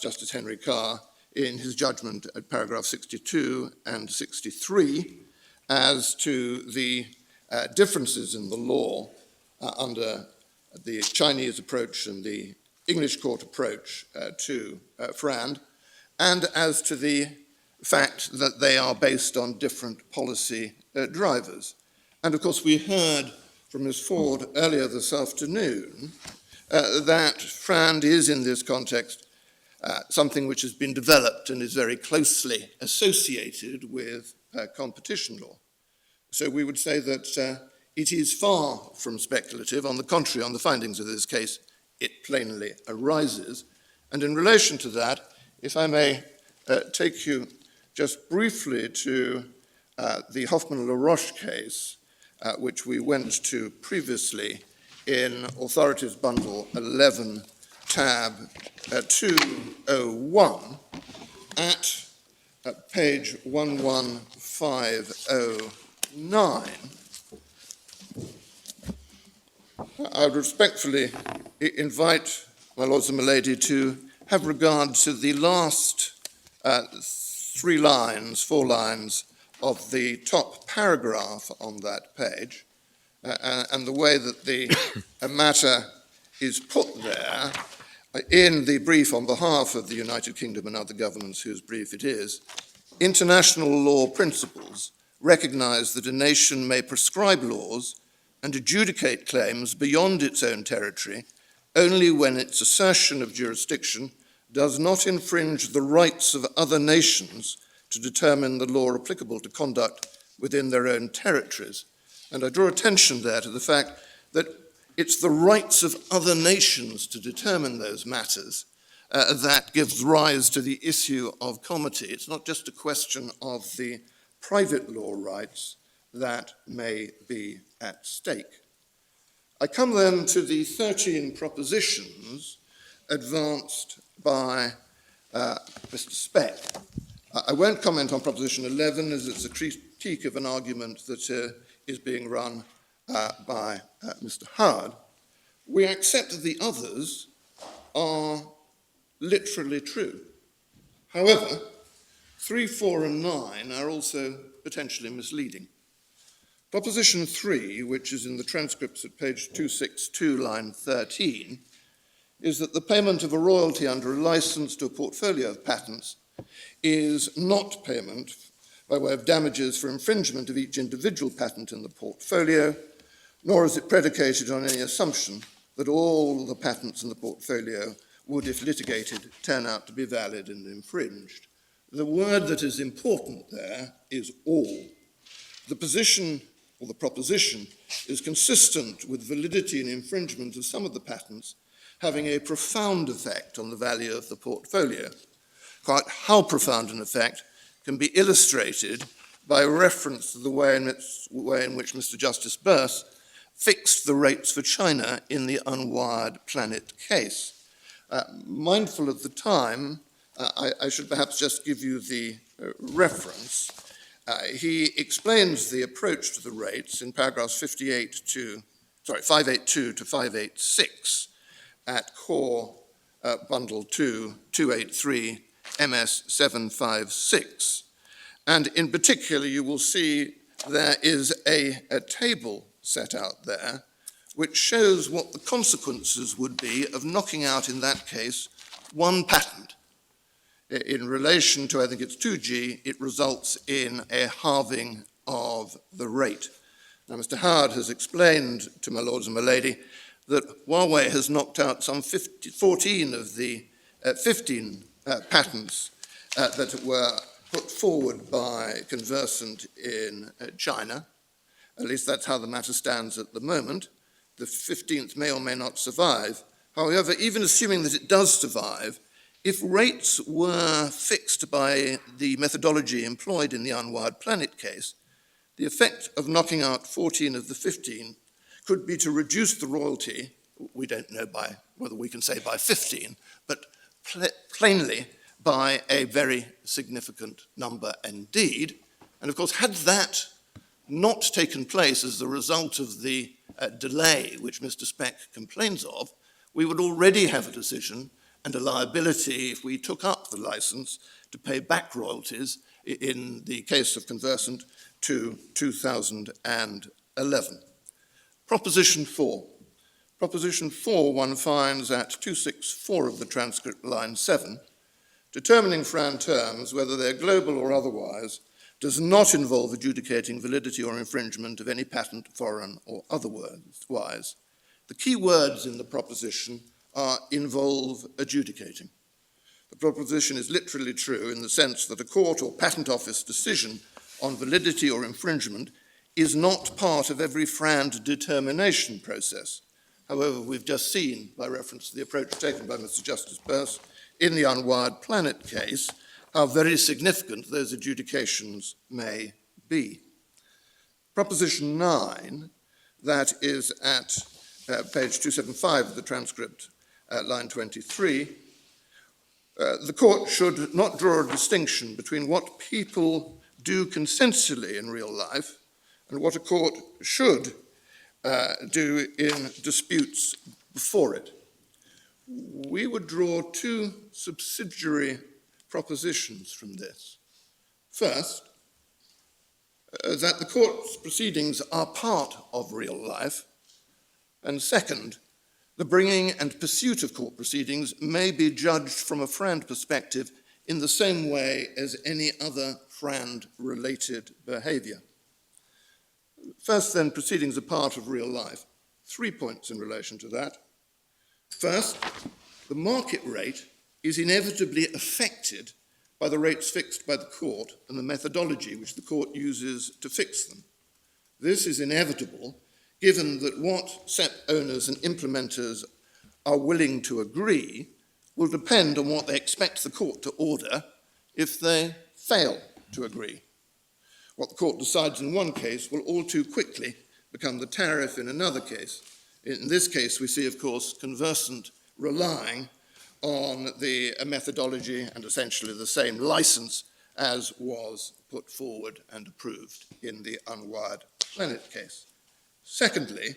Justice Henry Carr in his judgment at paragraph 62 and 63 as to the differences in the law under the Chinese approach and the English court approach to FRAND, and as to the fact that they are based on different policy drivers. And of course we heard from Ms. Ford earlier this afternoon that FRAND is in this context something which has been developed and is very closely associated with competition law. So we would say that it is far from speculative. On the contrary, on the findings of this case, it plainly arises. And in relation to that, if I may take you just briefly to the Hoffman-La Roche case, which we went to previously in Authorities Bundle 11, tab 201, at at page 11509, I would respectfully invite my lords and my lady to have regard to the last 4 lines of the top paragraph on that page, and the way that the matter is put there in the brief on behalf of the United Kingdom and other governments whose brief it is. International law principles recognise that a nation may prescribe laws and adjudicate claims beyond its own territory only when its assertion of jurisdiction does not infringe the rights of other nations to determine the law applicable to conduct within their own territories. And I draw attention there to the fact that it's the rights of other nations to determine those matters that gives rise to the issue of comity. It's not just a question of the private law rights that may be at stake. I come then to the 13 propositions advanced by Mr. Speck. I won't comment on proposition 11 as it's a critique of an argument that is being run by Mr. Howard. We accept that the others are literally true. However, 3, 4 and 9 are also potentially misleading. Proposition 3, which is in the transcripts at page 262, line 13, is that the payment of a royalty under a license to a portfolio of patents is not payment by way of damages for infringement of each individual patent in the portfolio, nor is it predicated on any assumption that all the patents in the portfolio would, if litigated, turn out to be valid and infringed. The word that is important there is all. The position or the proposition is consistent with validity and infringement of some of the patents having a profound effect on the value of the portfolio. Quite how profound an effect can be illustrated by reference to the way in which Mr. Justice Burse fixed the rates for China in the Unwired Planet case. Mindful of the time, I should perhaps just give you the reference. He explains the approach to the rates in paragraphs 582 to 586 at core bundle 2, 283, MS 756. And in particular, you will see there is a table set out there which shows what the consequences would be of knocking out, in that case, one patent. In relation to, I think it's 2G, it results in a halving of the rate. Now, Mr. Howard has explained to my lords and my lady that Huawei has knocked out some 14 of the 15 patents that were put forward by Conversant in China. At least that's how the matter stands at the moment. The 15th may or may not survive. However, even assuming that it does survive, if rates were fixed by the methodology employed in the Unwired Planet case, the effect of knocking out 14 of the 15 could be to reduce the royalty, we don't know by whether we can say by 15, but plainly by a very significant number indeed. And of course, had that not taken place as the result of the delay which Mr. Speck complains of, we would already have a decision and a liability if we took up the license to pay back royalties in the case of Conversant to 2011. Proposition 4. Proposition 4 one finds at 264 of the transcript, line 7, determining Fran terms, whether they're global or otherwise, does not involve adjudicating validity or infringement of any patent, foreign or otherwise. The key words in the proposition are involve adjudicating. The proposition is literally true in the sense that a court or patent office decision on validity or infringement is not part of every Fran determination process. However, we've just seen, by reference to the approach taken by Mr. Justice Burse in the Unwired Planet case, how very significant those adjudications may be. Proposition 9, that is at page 275 of the transcript, line 23, The court should not draw a distinction between what people do consensually in real life and what a court should do in disputes before it. We would draw two subsidiary propositions from this. First, that the court's proceedings are part of real life, and second, the bringing and pursuit of court proceedings may be judged from a FRAND perspective in the same way as any other FRAND-related behaviour. First, then, proceedings are part of real life. 3 points in relation to that. First, the market rate is inevitably affected by the rates fixed by the court and the methodology which the court uses to fix them. This is inevitable given that what SEP owners and implementers are willing to agree will depend on what they expect the court to order if they fail to agree. What the court decides in one case will all too quickly become the tariff in another case. In this case, we see, of course, Conversant relying on the methodology and essentially the same license as was put forward and approved in the Unwired Planet case. Secondly,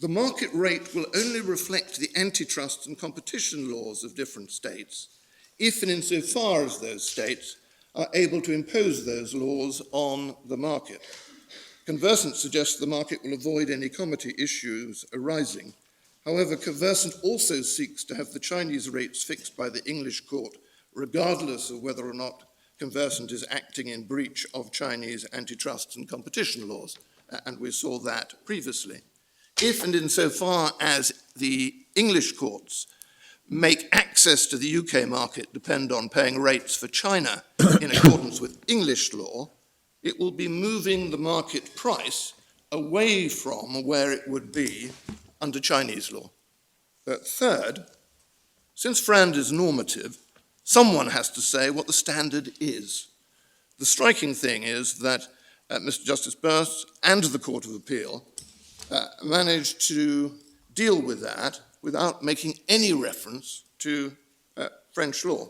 the market rate will only reflect the antitrust and competition laws of different states if and insofar as those states are able to impose those laws on the market. Conversant suggests the market will avoid any comity issues arising. However, Conversant also seeks to have the Chinese rates fixed by the English court, regardless of whether or not Conversant is acting in breach of Chinese antitrust and competition laws, and we saw that previously. If and insofar as the English courts make access to the UK market depend on paying rates for China in accordance with English law, it will be moving the market price away from where it would be under Chinese law. Third, since FRAND is normative, someone has to say what the standard is. The striking thing is that Mr. Justice Burst and the Court of Appeal managed to deal with that without making any reference to French law.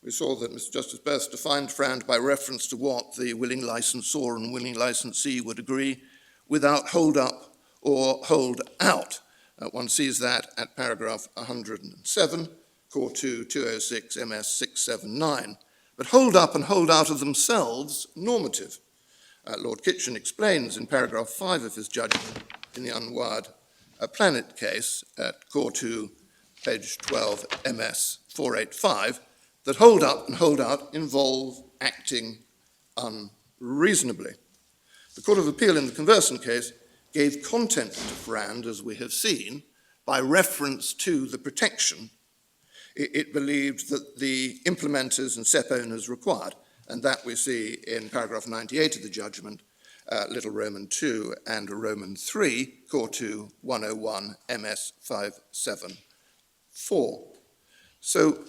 We saw that Mr. Justice Burst defined FRAND by reference to what the willing licensor and willing licensee would agree without hold up or hold out. One sees that at paragraph 107, Core 2, 206, MS 679. But hold up and hold out are themselves normative. Lord Kitchen explains in paragraph 5 of his judgment in the Unwired Planet case at Core 2, page 12, MS 485, that hold up and hold out involve acting unreasonably. The Court of Appeal in the Conversant case gave content to FRAND, as we have seen, by reference to the protection it believed that the implementers and SEP owners required, and that we see in paragraph 98 of the judgment, Little Roman 2 and Roman 3, Core 2, 101, MS 574. So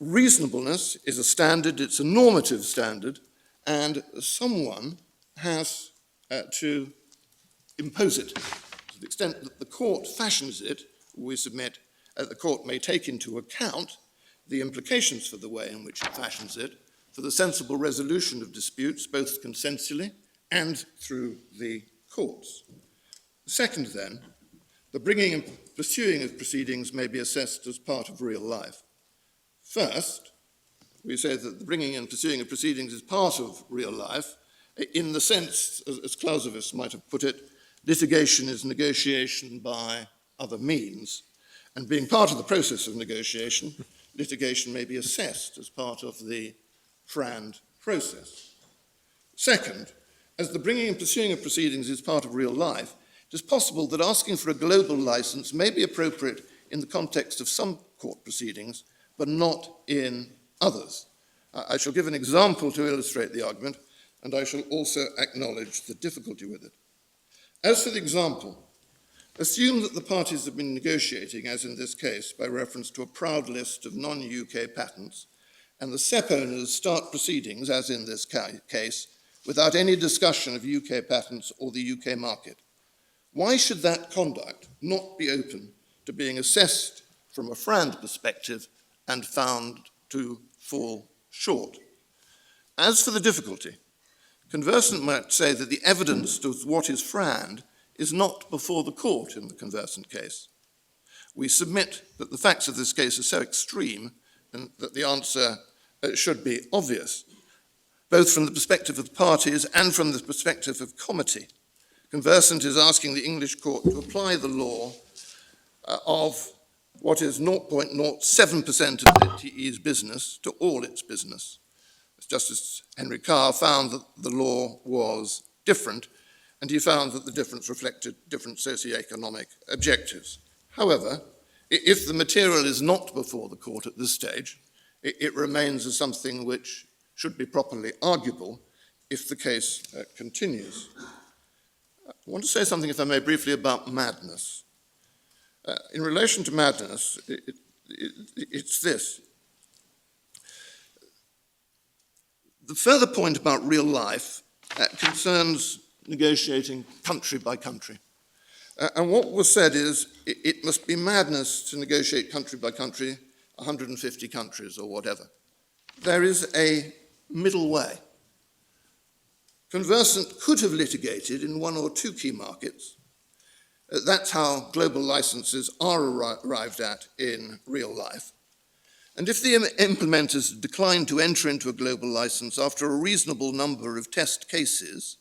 reasonableness is a standard, it's a normative standard, and someone has to impose it. To the extent that the court fashions it, we submit the court may take into account the implications for the way in which it fashions it for the sensible resolution of disputes, both consensually and through the courts. Second, then, the bringing and pursuing of proceedings may be assessed as part of real life. First, we say that the bringing and pursuing of proceedings is part of real life in the sense, as Clausewitz might have put it, litigation is negotiation by other means. And being part of the process of negotiation, litigation may be assessed as part of the FRAND process. Second, as the bringing and pursuing of proceedings is part of real life, it is possible that asking for a global license may be appropriate in the context of some court proceedings, but not in others. I shall give an example to illustrate the argument, and I shall also acknowledge the difficulty with it. As for the example, assume that the parties have been negotiating, as in this case, by reference to a proud list of non-UK patents, and the SEP owners start proceedings, as in this case, without any discussion of UK patents or the UK market. Why should that conduct not be open to being assessed from a FRAND perspective and found to fall short. As for the difficulty, conversant might say that the evidence to what is FRAND is not before the court in the conversant case. We submit that the facts of this case are so extreme and that the answer should be obvious, both from the perspective of the parties and from the perspective of comity. Conversant is asking the English court to apply the law of what is 0.07% of ZTE's business to all its business. Justice Henry Carr found that the law was different, and he found that the difference reflected different socioeconomic objectives. However, if the material is not before the court at this stage, it remains as something which should be properly arguable if the case continues. I want to say something, if I may, briefly about madness. In relation to madness, it's this. The further point about real life concerns negotiating country by country. And what was said is it must be madness to negotiate country by country, 150 countries or whatever. There is a middle way. Conversant could have litigated in one or two key markets. That's how global licenses are arrived at in real life. And if the implementers decline to enter into a global license after a reasonable number of test cases,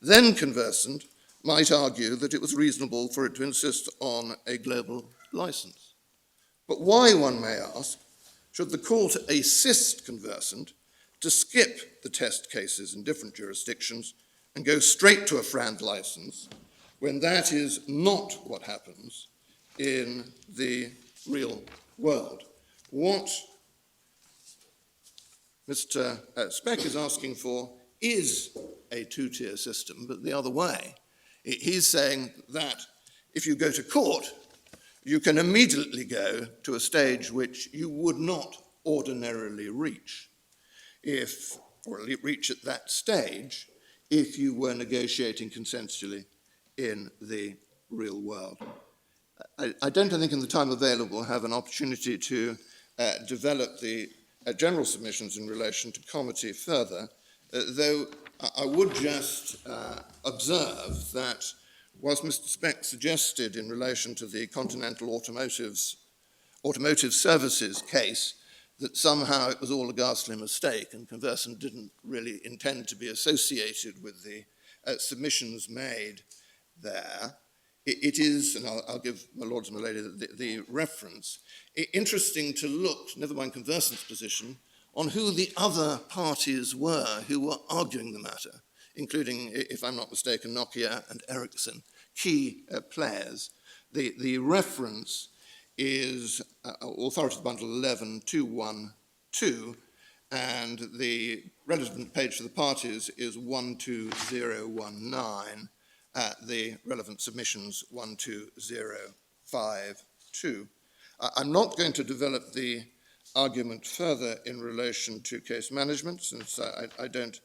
then Conversant might argue that it was reasonable for it to insist on a global license. But why, one may ask, should the court assist Conversant to skip the test cases in different jurisdictions and go straight to a FRAND license when that is not what happens in the real world? What Mr. Speck is asking for is a two-tier system, but the other way. He's saying that if you go to court, you can immediately go to a stage which you would not ordinarily reach, or reach at that stage, if you were negotiating consensually in the real world. I don't think in the time available have an opportunity to develop the general submissions in relation to comity further, though I would just observe that whilst Mr. Speck suggested in relation to the Continental Automotive Services case that somehow it was all a ghastly mistake and Conversant didn't really intend to be associated with the submissions made there, it is, and I'll give my lords and my lady the reference, interesting to look, never mind Conversant's position, on who the other parties were who were arguing the matter, including, if I'm not mistaken, Nokia and Ericsson, key players. The reference is Authorities Bundle 11-212, and the relevant page for the parties is 12019. The relevant submissions 12052. I'm not going to develop the argument further in relation to case management, since I don't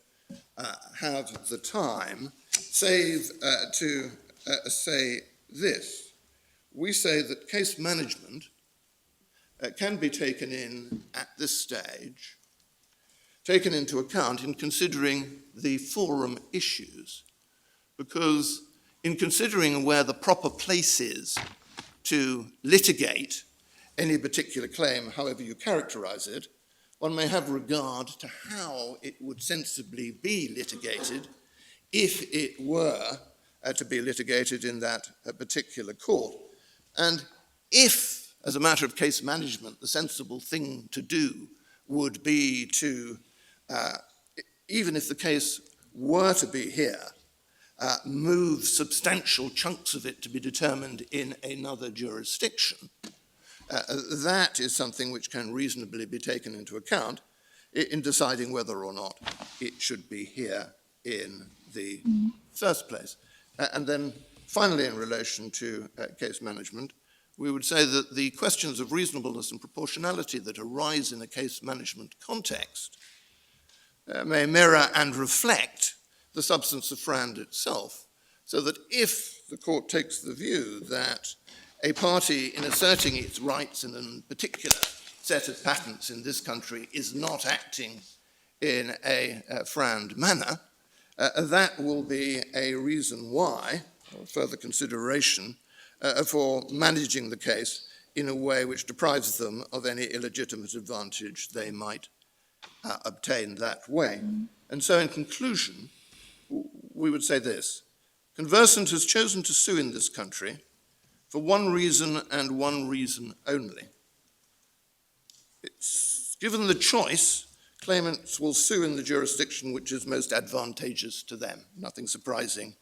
have the time, save to say this. We say that case management can be taken in at this stage, taken into account in considering the forum issues, because in considering where the proper place is to litigate any particular claim, however you characterize it, one may have regard to how it would sensibly be litigated if it were to be litigated in that particular court. And if, as a matter of case management, the sensible thing to do would be to, even if the case were to be here, move substantial chunks of it to be determined in another jurisdiction, that is something which can reasonably be taken into account in deciding whether or not it should be here in the first place. And then finally, in relation to case management, we would say that the questions of reasonableness and proportionality that arise in a case management context may mirror and reflect the substance of FRAND itself, so that if the court takes the view that a party in asserting its rights in a particular set of patents in this country is not acting in a frowned manner, that will be a reason why, or further consideration, for managing the case in a way which deprives them of any illegitimate advantage they might obtain that way. And so in conclusion, we would say this: Conversant has chosen to sue in this country for one reason and one reason only. It's given the choice, claimants will sue in the jurisdiction which is most advantageous to them. Nothing surprising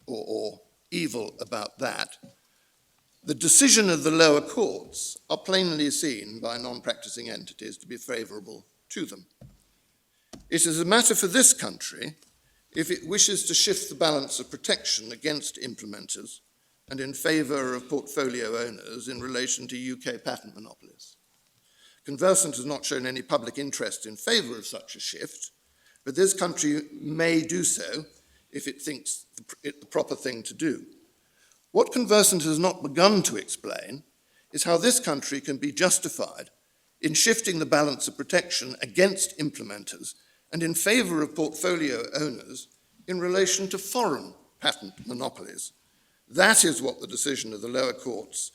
or evil about that. The decision of the lower courts are plainly seen by non-practicing entities to be favourable to them. It is a matter for this country, if it wishes to shift the balance of protection against implementers and in favour of portfolio owners in relation to UK patent monopolies. Conversant has not shown any public interest in favour of such a shift, but this country may do so if it thinks it the proper thing to do. What Conversant has not begun to explain is how this country can be justified in shifting the balance of protection against implementers and in favour of portfolio owners in relation to foreign patent monopolies. That is what the decision of the lower courts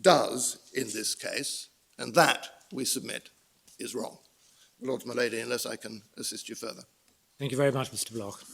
does in this case, and that, we submit, is wrong. Lord my Lady, unless I can assist you further. Thank you very much, Mr. Bloch.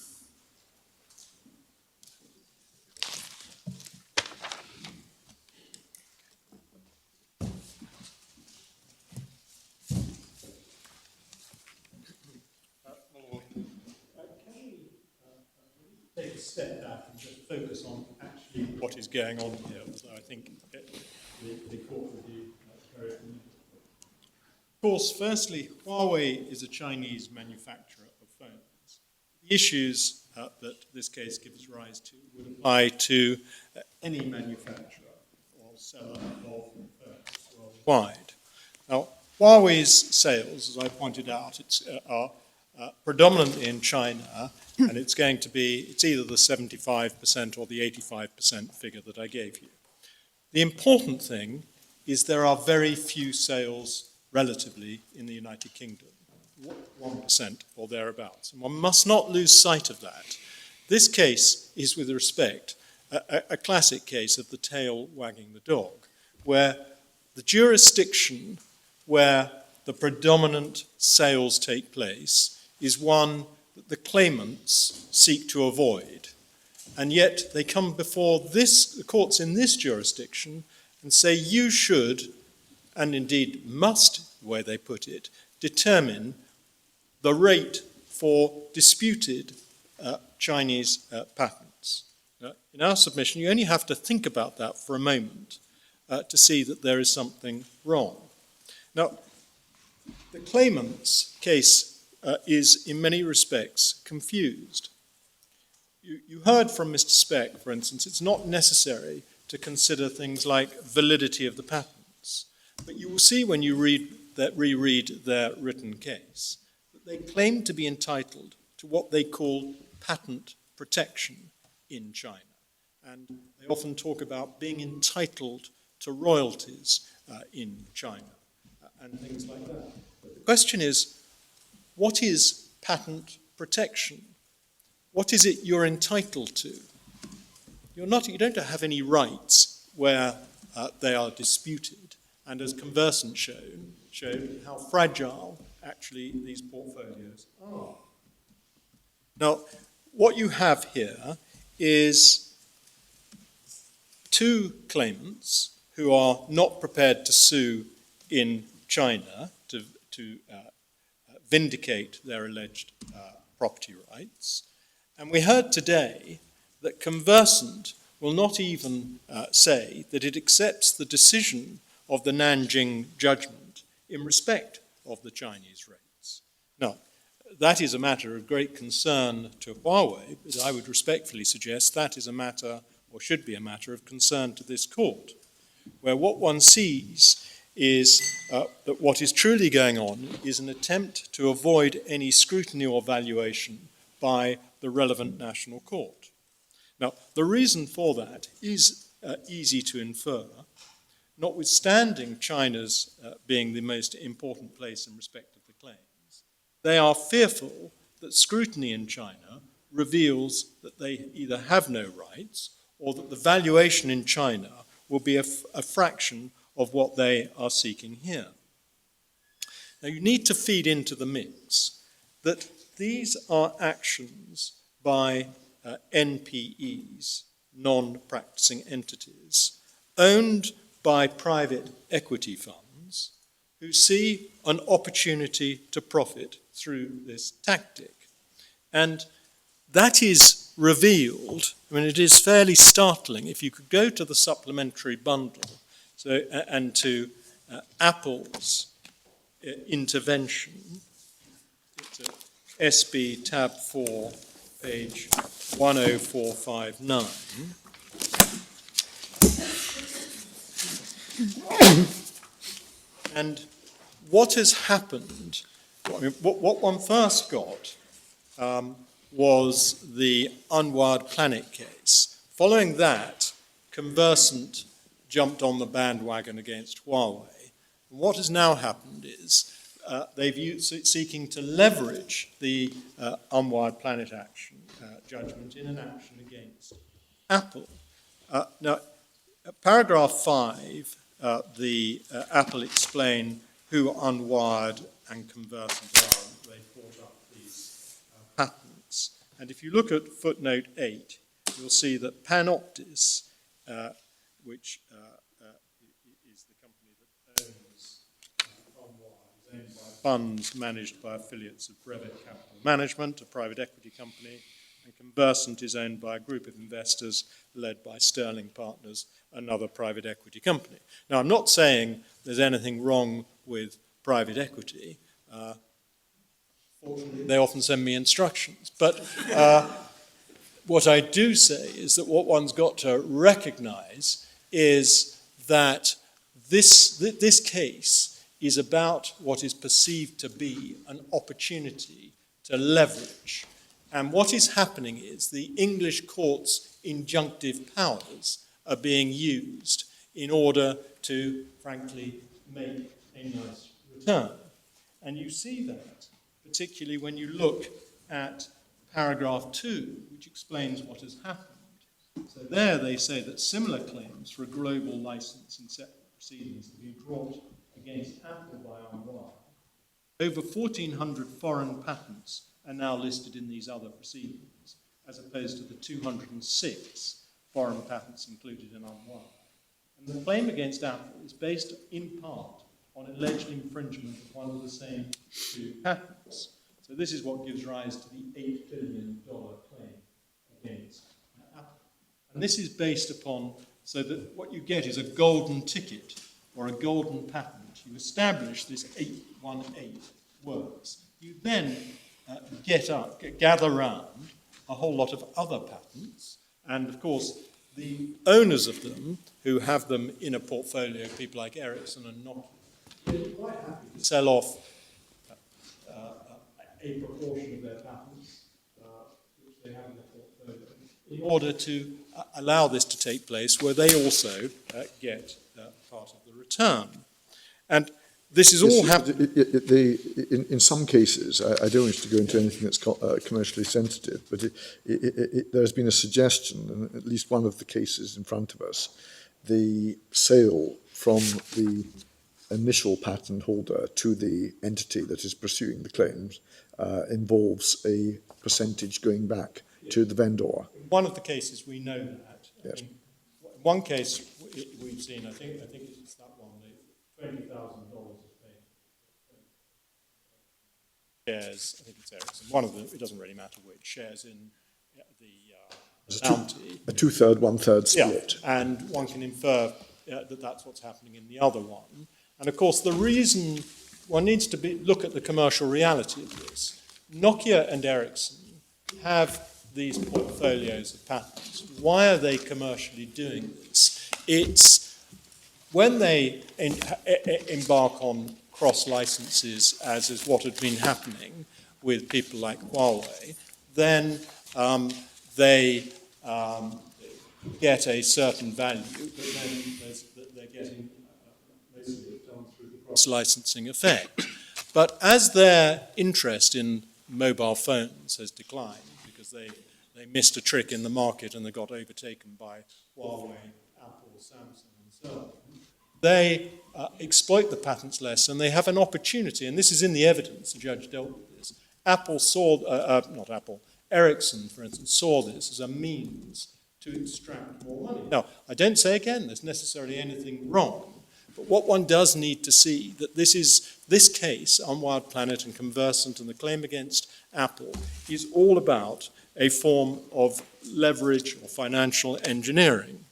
Take a step back and just focus on actually what is going on here, so I think the court will be very familiar. Of course, firstly, Huawei is a Chinese manufacturer of phones. The issues that this case gives rise to would apply to any manufacturer or seller of phones worldwide. Now, Huawei's sales, as I pointed out, are predominantly in China, and it's either the 75% or the 85% figure that I gave you. The important thing is there are very few sales relatively in the United Kingdom, 1% or thereabouts, and one must not lose sight of that. This case is, with respect, a classic case of the tail wagging the dog, where the jurisdiction where the predominant sales take place is one that the claimants seek to avoid. And yet they come before the courts in this jurisdiction and say you should, and indeed must, the way they put it, determine the rate for disputed Chinese patents. In our submission, you only have to think about that for a moment to see that there is something wrong. Now, the claimant's case is in many respects confused. You heard from Mr. Speck, for instance, it's not necessary to consider things like validity of the patents, but you will see when you reread their written case that they claim to be entitled to what they call patent protection in China, and they often talk about being entitled to royalties in China and things like that. But the question is, what is patent protection? What is it you're entitled to? You don't have any rights where they are disputed, and as Conversant showed how fragile actually these portfolios are. Now, what you have here is two claimants who are not prepared to sue in China to vindicate their alleged property rights. And we heard today that Conversant will not even say that it accepts the decision of the Nanjing judgment in respect of the Chinese rates. Now, that is a matter of great concern to Huawei, but I would respectfully suggest that is a matter, or should be a matter, of concern to this court, where what one sees is that what is truly going on is an attempt to avoid any scrutiny or valuation by the relevant national court. Now, the reason for that is easy to infer. notwithstanding China's being the most important place in respect of the claims, they are fearful that scrutiny in China reveals that they either have no rights or that the valuation in China will be a fraction of what they are seeking here. Now, you need to feed into the mix that these are actions by NPEs, non-practicing entities, owned by private equity funds who see an opportunity to profit through this tactic. And that is revealed, I mean, it is fairly startling. If you could go to the supplementary bundle and to Apple's intervention, it's SB tab 4, page 10459. And what has happened, I mean, what one first got was the Unwired Planet case. Following that, Conversant jumped on the bandwagon against Huawei. And what has now happened is they've seeking to leverage the Unwired Planet action judgment in an action against Apple. Now, paragraph 5, the Apple explain who Unwired and Conversant are. They brought up these patents. And if you look at footnote 8, you'll see that Panoptis, which is the company that owns Unwired, is owned by funds managed by affiliates of Brevet Capital Management, a private equity company, and Conversant is owned by a group of investors led by Sterling Partners, another private equity company. Now, I'm not saying there's anything wrong with private equity. Fortunately, they often send me instructions. But what I do say is that what one's got to recognize is that this case is about what is perceived to be an opportunity to leverage. And what is happening is the English court's injunctive powers are being used in order to, frankly, make a nice return. And you see that, particularly when you look at paragraph 2, which explains what has happened. So there they say that similar claims for a global license in separate proceedings have been brought against Apple by Unwired. Over 1,400 foreign patents are now listed in these other proceedings, as opposed to the 206 foreign patents included in Unwired. And the claim against Apple is based in part on alleged infringement of one of the same two patents. So this is what gives rise to the $8 billion claim against Apple. And this is based upon, so that what you get is a golden ticket or a golden patent. You establish this 818 works. You then gather round a whole lot of other patents, and of course the owners of them, who have them in a portfolio, people like Ericsson and Nokia, they're quite happy to sell off a proportion of their patents, which they have in their portfolio, in order to allow this to take place, where they also get part of the return. And this is all happening. In some cases, I don't wish to go into anything that's commercially sensitive, but there's been a suggestion, in at least one of the cases in front of us, the sale from the initial patent holder to the entity that is pursuing the claims involves a percentage going back to the vendor. In one of the cases, we know that. Yes. In one case we've seen, I think it's that one, $20,000 of shares, I think it's Ericsson, one of them, it doesn't really matter which, shares in the Bounty. A two-third, one-third split. Yeah, and one can infer that that's what's happening in the other one. And of course, the reason one needs to look at the commercial reality of this. Nokia and Ericsson have these portfolios of patents. Why are they commercially doing this? It's when they embark on cross-licenses, as is what had been happening with people like Huawei, then they get a certain value, but then they're getting cross-licensing effect. But as their interest in mobile phones has declined, because they missed a trick in the market and they got overtaken by Huawei, Apple, Samsung, and so on, they exploit the patents less, and they have an opportunity, and this is in the evidence, the judge dealt with this. Ericsson, for instance, saw this as a means to extract more money. Now, I don't say again there's necessarily anything wrong, but what one does need to see that this case, Unwired Planet and Conversant and the claim against Apple, is all about a form of leverage or financial engineering.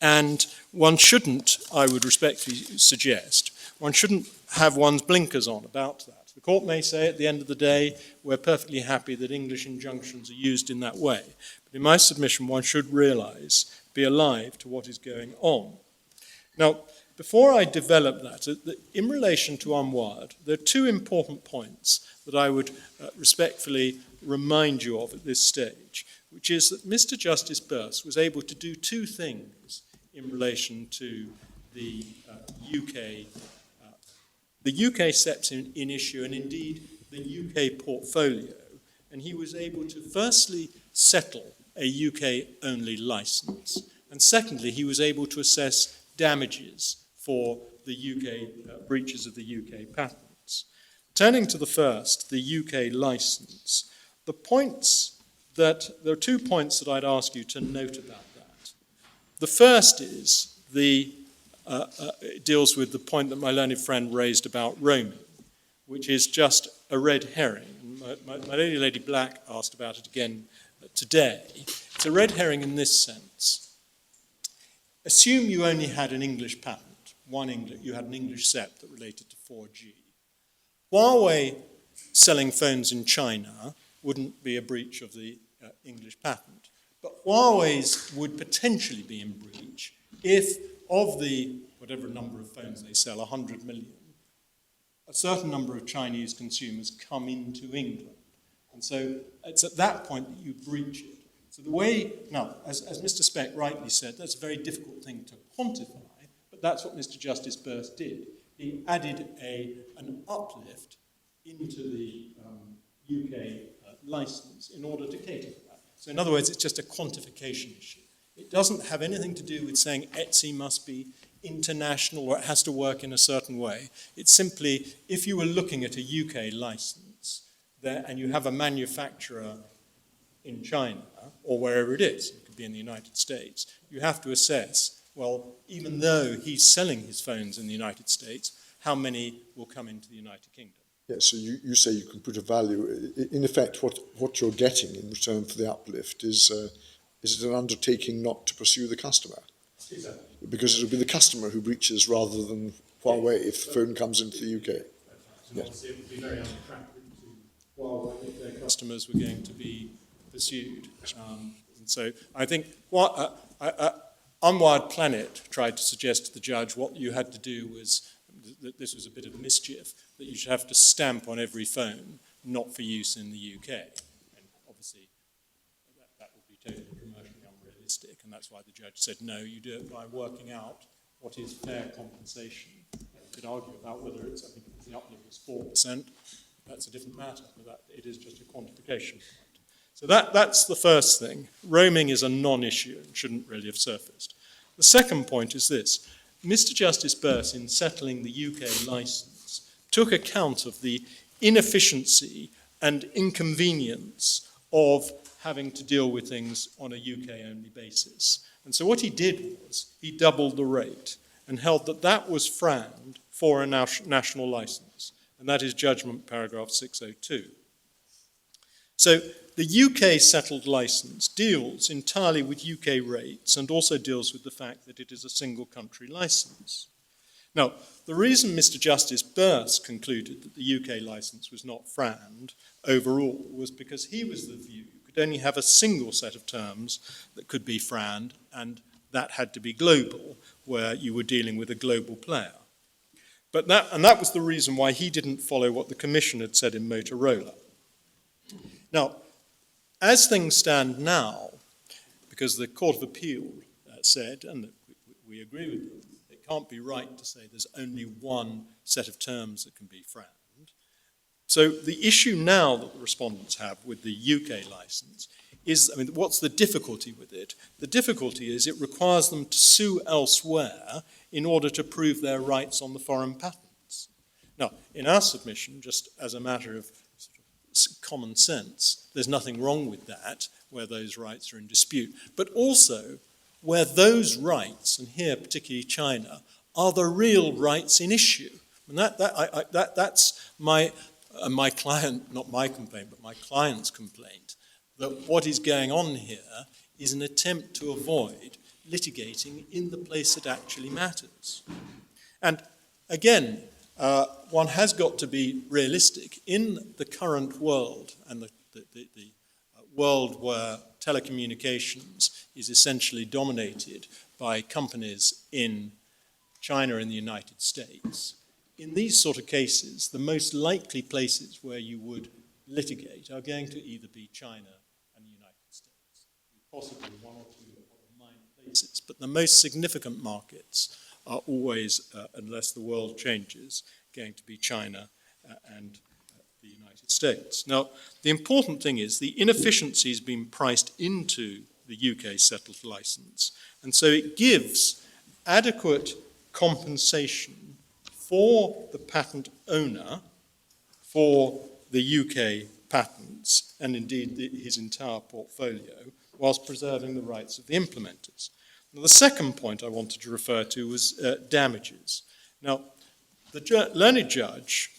And one shouldn't, I would respectfully suggest, one shouldn't have one's blinkers on about that. The court may say at the end of the day, we're perfectly happy that English injunctions are used in that way. But in my submission, one should realise, be alive to what is going on. Now, before I develop that, in relation to Unwired, there are two important points that I would respectfully remind you of at this stage, which is that Mr. Justice Burse was able to do two things in relation to the UK. The UK steps in issue, and indeed the UK portfolio, and he was able to firstly settle a UK-only licence, and secondly, he was able to assess damages for the UK breaches of the UK patents. Turning to the first, the UK licence, there are 2 points that I'd ask you to note about that. The first is it deals with the point that my learned friend raised about roaming, which is just a red herring. My Lady Black asked about it again today. It's a red herring in this sense. Assume you only had an English patent, you had an English SEP that related to 4G. Huawei selling phones in China wouldn't be a breach of the English patent, but Huawei's would potentially be in breach if of the whatever number of phones they sell, 100 million, a certain number of Chinese consumers come into England. And so it's at that point that you breach it. So the way, now, as Mr. Speck rightly said, that's a very difficult thing to quantify, but that's what Mr. Justice Burse did. He added an uplift into the UK licence in order to cater for that. So in other words, it's just a quantification issue. It doesn't have anything to do with saying Etsy must be international or it has to work in a certain way. It's simply, if you were looking at a UK licence there and you have a manufacturer in China or wherever it is, it could be in the United States, you have to assess, well, even though he's selling his phones in the United States, how many will come into the United Kingdom? Yeah, so you say you can put a value. In effect, what you're getting in return for the uplift is it an undertaking not to pursue the customer? Exactly. Because it will be the customer who breaches rather than Huawei if the phone comes into the UK. That's right. And obviously it would be very unattractive to Huawei if their customers were going to be pursued. And so I think Unwired Planet tried to suggest to the judge what you had to do was, that this was a bit of mischief, that you should have to stamp on every phone, not for use in the UK. And obviously that would be totally commercially unrealistic, and that's why the judge said, no, you do it by working out what is fair compensation. You could argue about whether it's, I think the uplift was 4%, that's a different matter, but it is just a quantification point. So that's the first thing. Roaming is a non-issue and shouldn't really have surfaced. The second point is this. Mr. Justice Burse, in settling the UK licence, took account of the inefficiency and inconvenience of having to deal with things on a UK-only basis. And so what he did was he doubled the rate and held that that was frowned for a national licence. And that is judgment paragraph 602. So the UK settled licence deals entirely with UK rates and also deals with the fact that it is a single country licence. Now, the reason Mr. Justice Burse concluded that the UK licence was not frowned overall was because he was the view you could only have a single set of terms that could be frowned, and that had to be global, where you were dealing with a global player. But that was the reason why he didn't follow what the Commission had said in Motorola. Now, as things stand now, because the Court of Appeal said, and we agree with them, it can't be right to say there's only one set of terms that can be frowned. So the issue now that the respondents have with the UK license is, I mean, what's the difficulty with it? The difficulty is it requires them to sue elsewhere in order to prove their rights on the foreign patents. Now, in our submission, just as a matter of common sense, there's nothing wrong with that, where those rights are in dispute, but also where those rights, and here particularly China, are the real rights in issue. And that's my client, not my complaint, but my client's complaint, that what is going on here is an attempt to avoid litigating in the place that actually matters. And again, one has got to be realistic. In the current world, and the world where telecommunications is essentially dominated by companies in China and the United States, in these sort of cases, the most likely places where you would litigate are going to either be China and the United States, possibly one or two other minor places, but the most significant markets are always, unless the world changes, going to be China and the United States. Now, the important thing is the inefficiency has been priced into the UK settled license, and so it gives adequate compensation for the patent owner for the UK patents and indeed his entire portfolio, whilst preserving the rights of the implementers. Now, the second point I wanted to refer to was damages. Now, the learned judge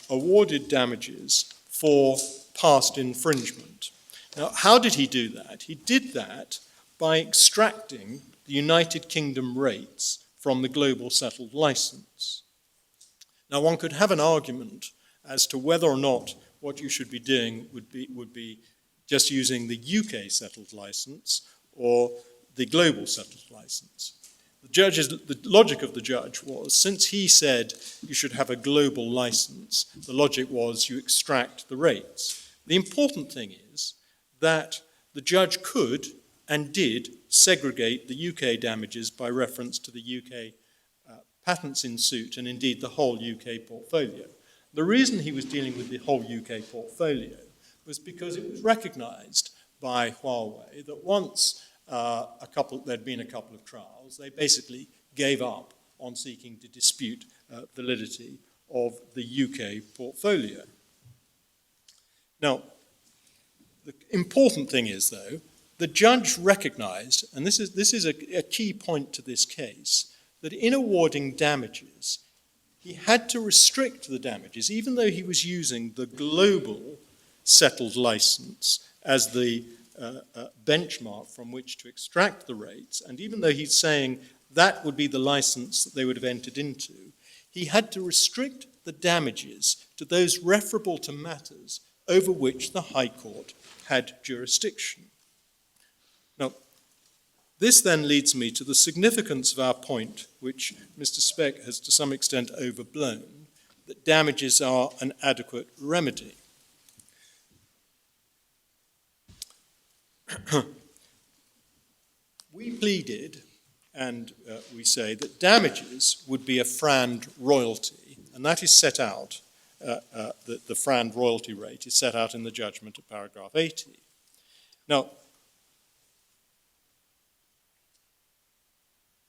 awarded damages for past infringement. Now, how did he do that? He did that by extracting the United Kingdom rates from the global settled license. Now, one could have an argument as to whether or not what you should be doing would be just using the UK settled license or the global settled license. The logic of the judge was, since he said you should have a global license, the logic was you extract the rates. The important thing is that the judge could and did segregate the UK damages by reference to the UK patents in suit and indeed the whole UK portfolio. The reason he was dealing with the whole UK portfolio was because it was recognised by Huawei that once there'd been a couple of trials, they basically gave up on seeking to dispute validity of the UK portfolio. Now, the important thing is, though, the judge recognised, and this is a key point to this case, that in awarding damages, he had to restrict the damages, even though he was using the global settled license as the benchmark from which to extract the rates, and even though he's saying that would be the license that they would have entered into, he had to restrict the damages to those referable to matters over which the High Court had jurisdiction. Now, this then leads me to the significance of our point, which Mr. Speck has to some extent overblown, that damages are an adequate remedy. We pleaded, and we say, that damages would be a FRAND royalty, and that is set out, the FRAND royalty rate is set out in the judgment at paragraph 80. Now,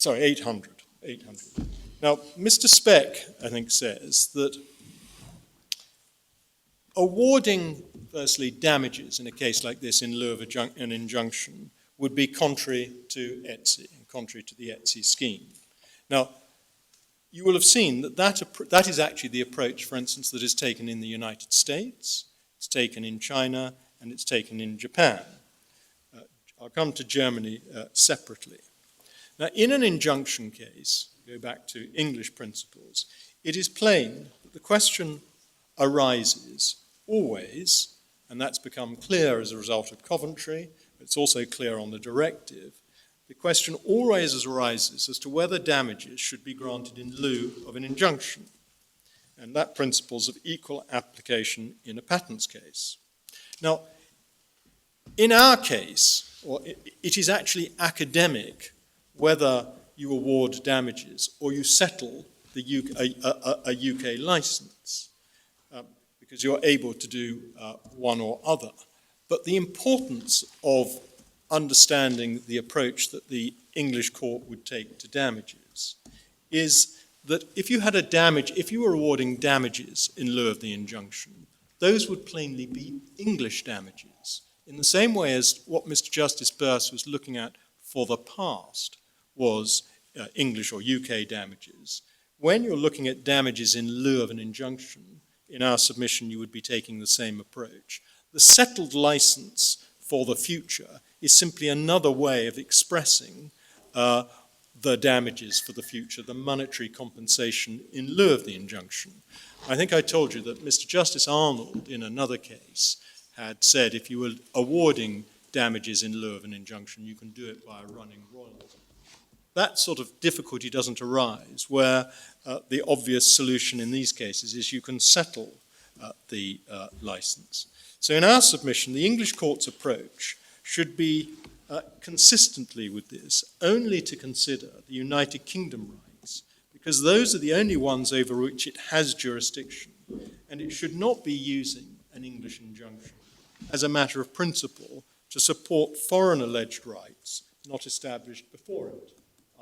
800. Now, Mr. Speck, I think, says that awarding, firstly, damages in a case like this in lieu of an injunction would be contrary to ETSI, and contrary to the ETSI scheme. Now, you will have seen that is actually the approach, for instance, that is taken in the United States, it's taken in China, and it's taken in Japan. I'll come to Germany separately. Now, in an injunction case, go back to English principles, it is plain that the question arises always, and that's become clear as a result of Coventry, it's also clear on the directive, the question always arises as to whether damages should be granted in lieu of an injunction. And that principle's of equal application in a patents case. Now, in our case, it is actually academic whether you award damages or you settle the a UK license, because you're able to do one or other. But the importance of understanding the approach that the English court would take to damages is that if you were awarding damages in lieu of the injunction, those would plainly be English damages, in the same way as what Mr. Justice Burse was looking at for the past was English or UK damages. When you're looking at damages in lieu of an injunction, in our submission you would be taking the same approach. The settled license for the future is simply another way of expressing the damages for the future, the monetary compensation in lieu of the injunction. I think I told you that Mr. Justice Arnold, in another case, had said if you were awarding damages in lieu of an injunction, you can do it by a running royalty. That sort of difficulty doesn't arise, where the obvious solution in these cases is you can settle the license. So in our submission, the English court's approach should be consistently with this, only to consider the United Kingdom rights, because those are the only ones over which it has jurisdiction, and it should not be using an English injunction as a matter of principle to support foreign alleged rights not established before it,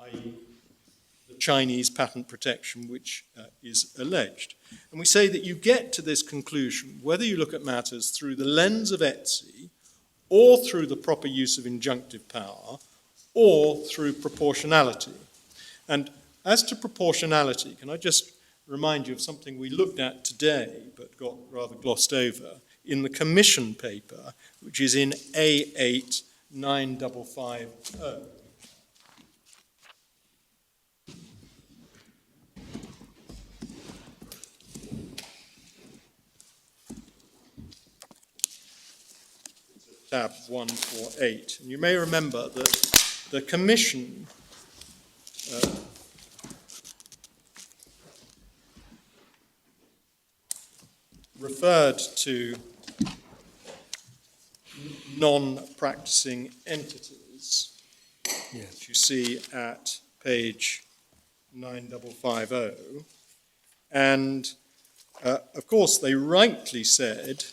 i.e. the Chinese patent protection which is alleged. And we say that you get to this conclusion, whether you look at matters through the lens of ETSI, or through the proper use of injunctive power, or through proportionality. And as to proportionality, can I just remind you of something we looked at today, but got rather glossed over, in the Commission paper, which is in A8 9550. Tab 148. And you may remember that the Commission referred to non-practicing entities, which you see at page 9550. And, of course, they rightly said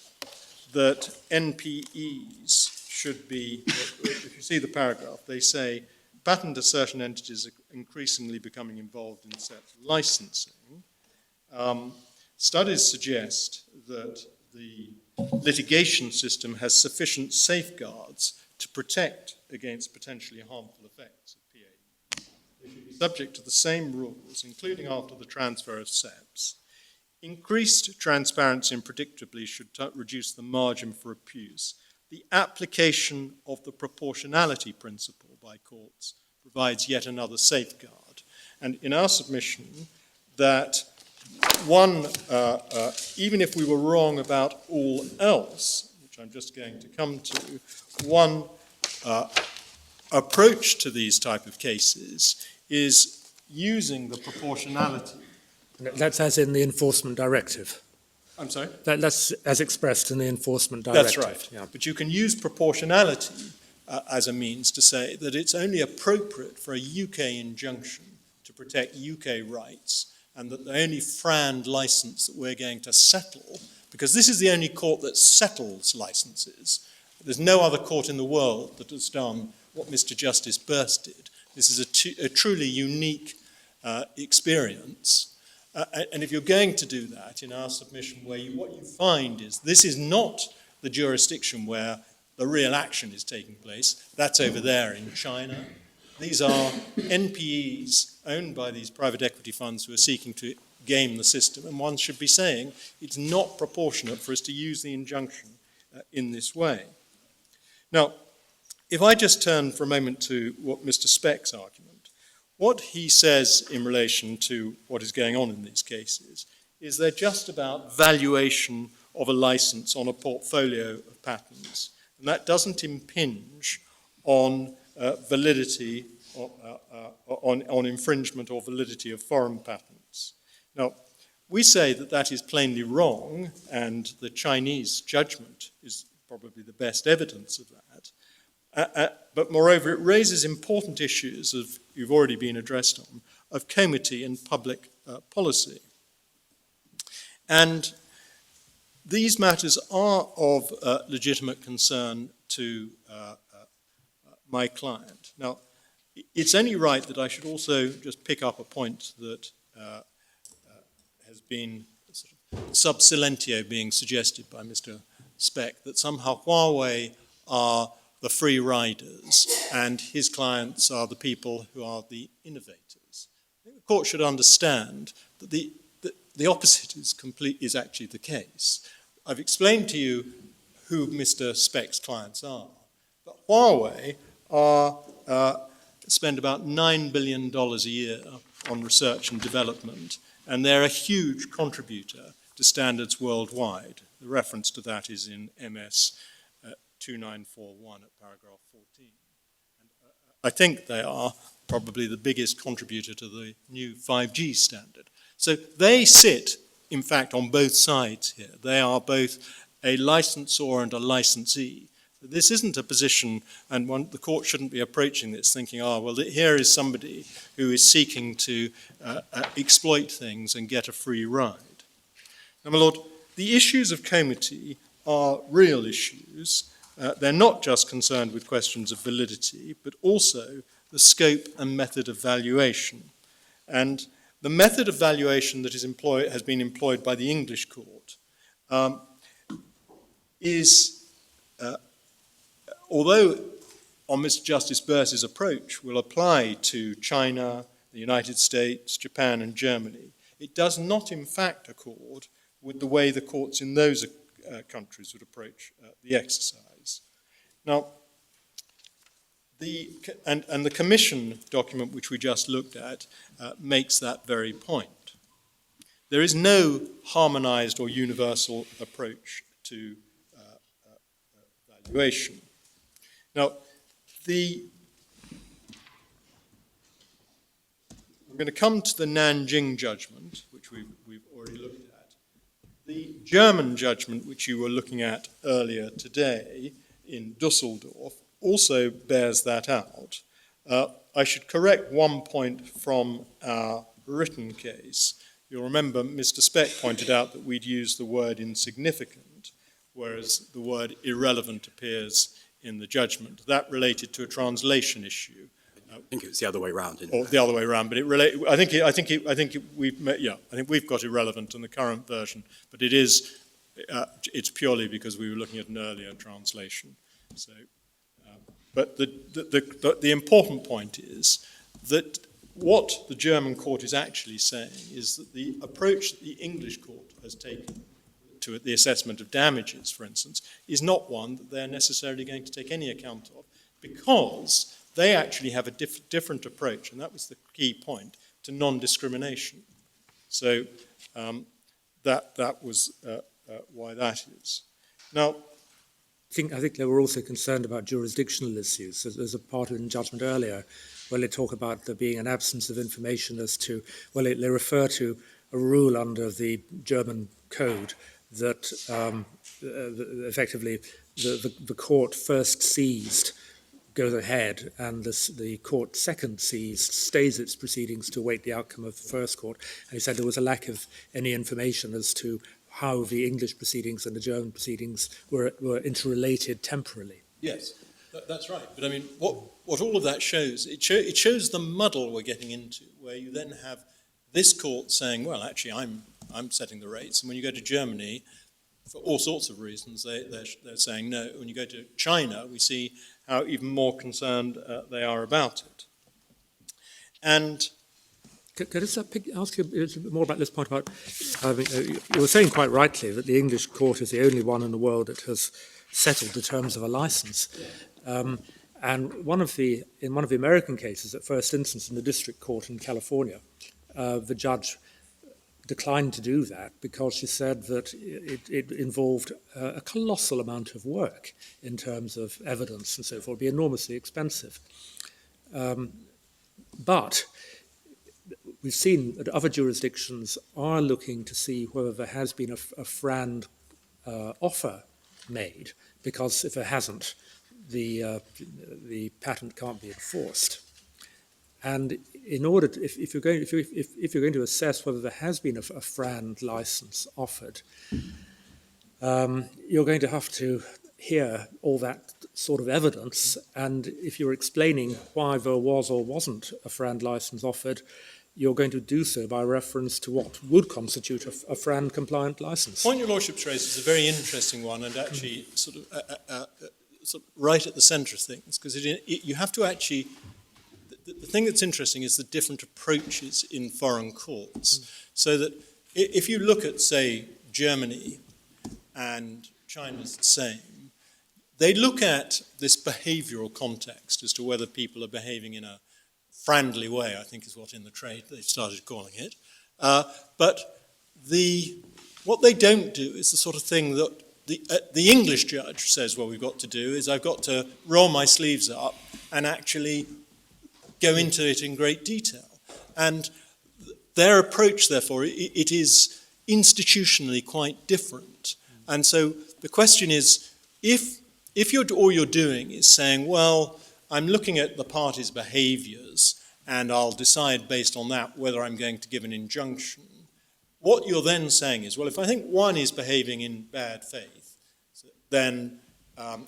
that NPEs should be, if you see the paragraph, they say patent assertion entities are increasingly becoming involved in licensing. Studies suggest that the litigation system has sufficient safeguards to protect against potentially harmful effects of PAE. They should be subject to the same rules, including after the transfer of SEPs. Increased transparency and predictably should reduce the margin for abuse. The application of the proportionality principle by courts provides yet another safeguard. And in our submission, that one, even if we were wrong about all else, which I'm just going to come to, one approach to these type of cases is using the proportionality. That's as in the enforcement directive. I'm sorry? That's as expressed in the enforcement directive. That's right. Yeah. But you can use proportionality as a means to say that it's only appropriate for a UK injunction to protect UK rights, and that the only FRAND license that we're going to settle, because this is the only court that settles licenses. There's no other court in the world that has done what Mr. Justice Burse did. This is a truly unique experience. And if you're going to do that in our submission, what you find is this is not the jurisdiction where the real action is taking place. That's over there in China. These are NPEs owned by these private equity funds who are seeking to game the system, and one should be saying it's not proportionate for us to use the injunction in this way. Now, if I just turn for a moment to what Mr. Speck's argument, what he says in relation to what is going on in these cases is they're just about valuation of a license on a portfolio of patents, and that doesn't impinge on validity, on infringement or validity of foreign patents. Now, we say that that is plainly wrong, and the Chinese judgment is probably the best evidence of that. But moreover, it raises important issues of, you've already been addressed on, of comity and public policy. And these matters are of legitimate concern to my client. Now, it's only right that I should also just pick up a point that has been sort of sub silentio being suggested by Mr. Speck, that somehow Huawei are the free riders and his clients are the people who are the innovators. I think the court should understand that the opposite is actually the case. I've explained to you who Mr. Speck's clients are, but Huawei spend about $9 billion a year on research and development, and they're a huge contributor to standards worldwide. The reference to that is in MS 2941 at paragraph 14. And, I think they are probably the biggest contributor to the new 5G standard. So they sit, in fact, on both sides here. They are both a licensor and a licensee. This isn't a position, and the court shouldn't be approaching this thinking, well, here is somebody who is seeking to exploit things and get a free ride. Now, my lord, the issues of comity are real issues. They're not just concerned with questions of validity, but also the scope and method of valuation. And the method of valuation that has been employed by the English court is, although on Mr. Justice Burse's approach will apply to China, the United States, Japan and Germany, it does not in fact accord with the way the courts in those countries would approach the exercise. Now, the Commission document which we just looked at makes that very point. There is no harmonized or universal approach to valuation. Now, I'm going to come to the Nanjing judgment, which we've already looked at. The German judgment, which you were looking at earlier today in Dusseldorf, also bears that out. I should correct one point from our written case. You'll remember Mr. Speck pointed out that we'd used the word insignificant, whereas the word irrelevant appears in the judgment. That related to a translation issue. I think it was the other way around. Or the other way around, but I think we've got irrelevant in the current version, but it's purely because we were looking at an earlier translation. So, but the important point is that what the German court is actually saying is that the approach that the English court has taken to the assessment of damages, for instance, is not one that they're necessarily going to take any account of, because they actually have a different approach, and that was the key point, to non-discrimination. So that was why that is. Now, I think they were also concerned about jurisdictional issues. There's a part in judgment earlier where they talk about there being an absence of information as to, well, they refer to a rule under the German code that effectively the court first seized goes ahead, and the court second seized stays its proceedings to await the outcome of the first court. And he said there was a lack of any information as to how the English proceedings and the German proceedings were interrelated temporally. yes, that's right. But I mean, what all of that shows, it shows the muddle we're getting into, where you then have this court saying, well, actually, I'm setting the rates. And when you go to Germany, for all sorts of reasons, they're saying no. When you go to China, we see how even more concerned they are about it. And Could I just ask you a bit more about this point about, you were saying quite rightly that the English court is the only one in the world that has settled the terms of a license. And in one of the American cases, at first instance in the district court in California, the judge declined to do that because she said that it involved a colossal amount of work in terms of evidence and so forth. It would be enormously expensive. But we've seen that other jurisdictions are looking to see whether there has been a FRAND offer made, because if there hasn't, the patent can't be enforced. And in order to, if you're going to assess whether there has been a FRAND license offered, you're going to have to hear all that sort of evidence. And if you're explaining why there was or wasn't a FRAND license offered, you're going to do so by reference to what would constitute a FRAND compliant license. The point your lordship's raised is a very interesting one, and actually sort of right at the centre of things, because you have to actually. The thing that's interesting is the different approaches in foreign courts. So that if you look at, say, Germany, and China's the same, they look at this behavioural context as to whether people are behaving in a friendly way, I think is what in the trade they've started calling it. But what they don't do is the sort of thing that the English judge says, well, we've got to do is I've got to roll my sleeves up and actually go into it in great detail. And their approach, therefore, it is institutionally quite different. And so the question is, if all you're doing is saying, well, I'm looking at the parties' behaviours and I'll decide based on that whether I'm going to give an injunction, what you're then saying is, well, if I think one is behaving in bad faith, then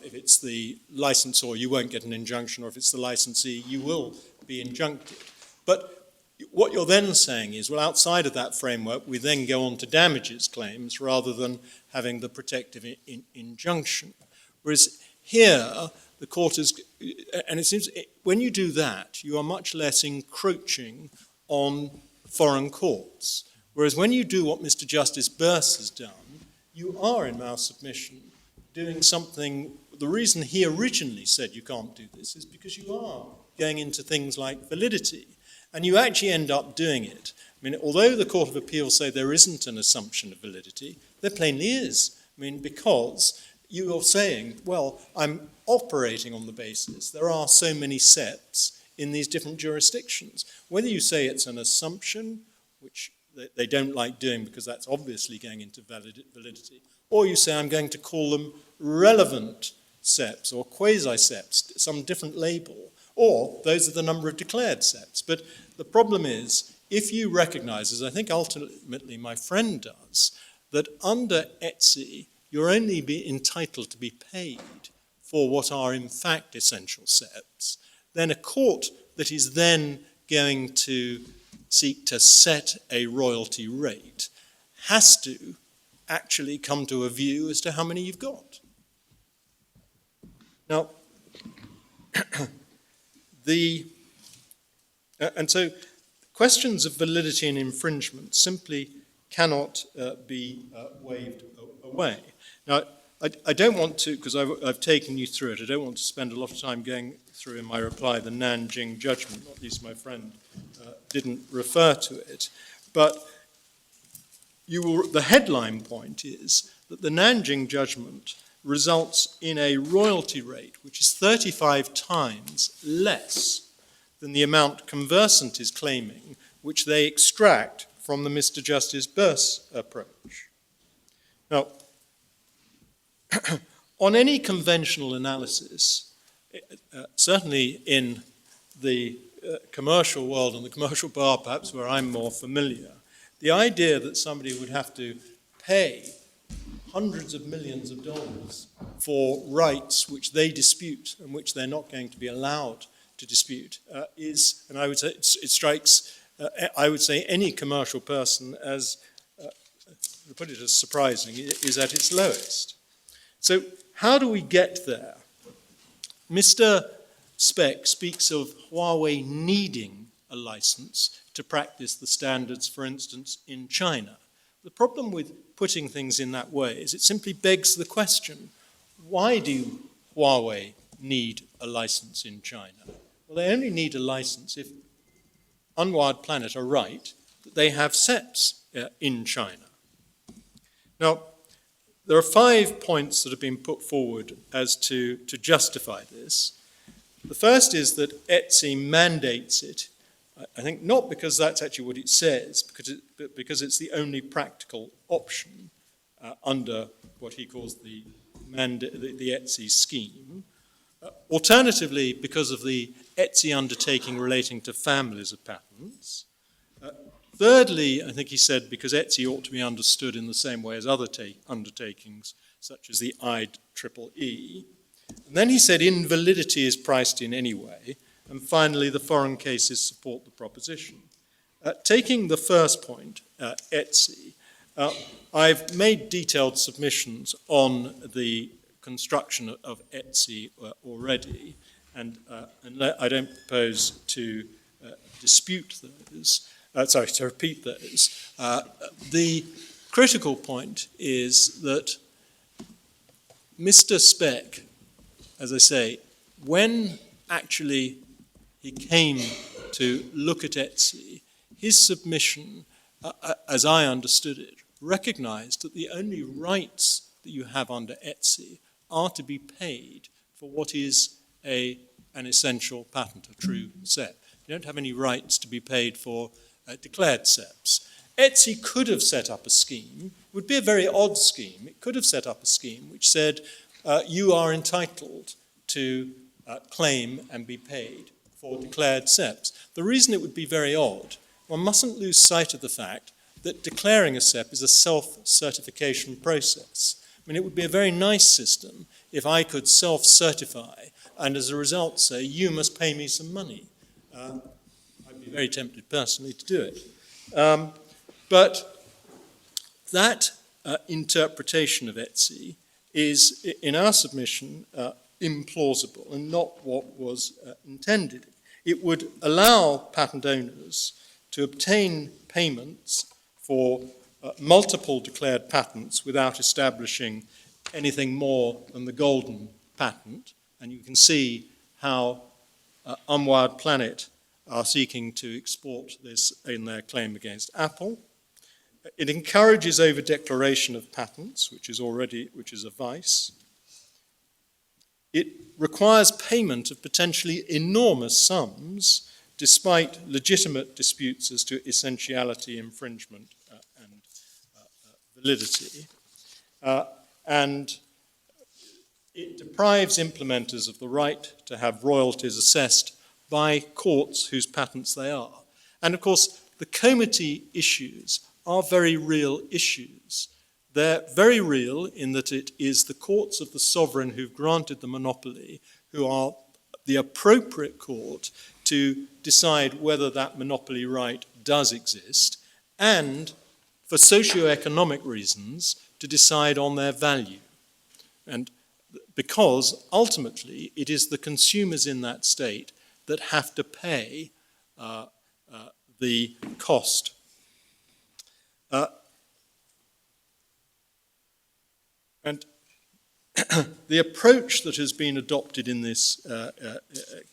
if it's the licensor, you won't get an injunction, or if it's the licensee, you will be injuncted. But what you're then saying is, well, outside of that framework, we then go on to damages claims rather than having the protective injunction. Whereas here, the court is, and it seems when you do that, you are much less encroaching on foreign courts. Whereas when you do what Mr. Justice Burse has done, you are, in my submission, doing something. The reason he originally said you can't do this is because you are going into things like validity, and you actually end up doing it. I mean, although the Court of Appeal say there isn't an assumption of validity, there plainly is. I mean, because you are saying, well, I'm operating on the basis there are so many SEPs in these different jurisdictions. Whether you say it's an assumption, which they don't like doing because that's obviously going into validity, or you say I'm going to call them relevant SEPs or quasi-SEPs, some different label, or those are the number of declared SEPs. But the problem is, if you recognise, as I think ultimately my friend does, that under ETSI, you're only entitled to be paid for what are in fact essential SEPs, then a court that is then going to seek to set a royalty rate has to actually come to a view as to how many you've got. Now, and so questions of validity and infringement simply cannot be waved away. Now, I don't want to, because I've taken you through it, I don't want to spend a lot of time going through in my reply the Nanjing judgment, not least my friend didn't refer to it, but the headline point is that the Nanjing judgment results in a royalty rate which is 35 times less than the amount Conversant is claiming, which they extract from the Mr. Justice Burse approach. Now, on any conventional analysis, certainly in the commercial world and the commercial bar, perhaps where I'm more familiar, the idea that somebody would have to pay hundreds of millions of dollars for rights which they dispute and which they're not going to be allowed to dispute is, and I would say it strikes, I would say any commercial person as, to put it as surprising, is at its lowest. So how do we get there? Mr. Speck speaks of Huawei needing a license to practice the standards, for instance, in China. The problem with putting things in that way is it simply begs the question, why do Huawei need a license in China? Well, they only need a license if Unwired Planet are right that they have SEPs in China. Now, there are 5 points that have been put forward as to justify this. The first is that ETSI mandates it, I think not because that's actually what it says, but because it's the only practical option under what he calls the ETSI scheme. Alternatively, because of the Etsy undertaking relating to families of patents. Thirdly, I think he said because Etsy ought to be understood in the same way as other undertakings, such as the IEEE. And then he said invalidity is priced in any way. And finally, the foreign cases support the proposition. Taking the first point, Etsy, I've made detailed submissions on the construction of Etsy already, and I don't propose to dispute those. To repeat those. The critical point is that Mr. Speck, as I say, when actually he came to look at Etsy, his submission, as I understood it, recognized that the only rights that you have under Etsy are to be paid for what is an essential patent, a true SEP. You don't have any rights to be paid for declared SEPs. Etsy could have set up a scheme, it would be a very odd scheme, it could have set up a scheme which said you are entitled to claim and be paid for declared SEPs. The reason it would be very odd, one mustn't lose sight of the fact that declaring a SEP is a self-certification process. I mean, it would be a very nice system if I could self-certify and as a result say, you must pay me some money. I'd be very tempted personally to do it. But that interpretation of Etsy is, in our submission, implausible and not what was intended. It would allow patent owners to obtain payments for multiple declared patents without establishing anything more than the golden patent. And you can see how Unwired Planet are seeking to export this in their claim against Apple. It encourages over-declaration of patents, which is a vice. It requires payment of potentially enormous sums, despite legitimate disputes as to essentiality, infringement, and validity. And it deprives implementers of the right to have royalties assessed by courts whose patents they are. And of course, the comity issues are very real issues. They're very real in that it is the courts of the sovereign who've granted the monopoly who are the appropriate court to decide whether that monopoly right does exist, and for socio-economic reasons to decide on their value. And because ultimately it is the consumers in that state that have to pay the cost. And the approach that has been adopted in this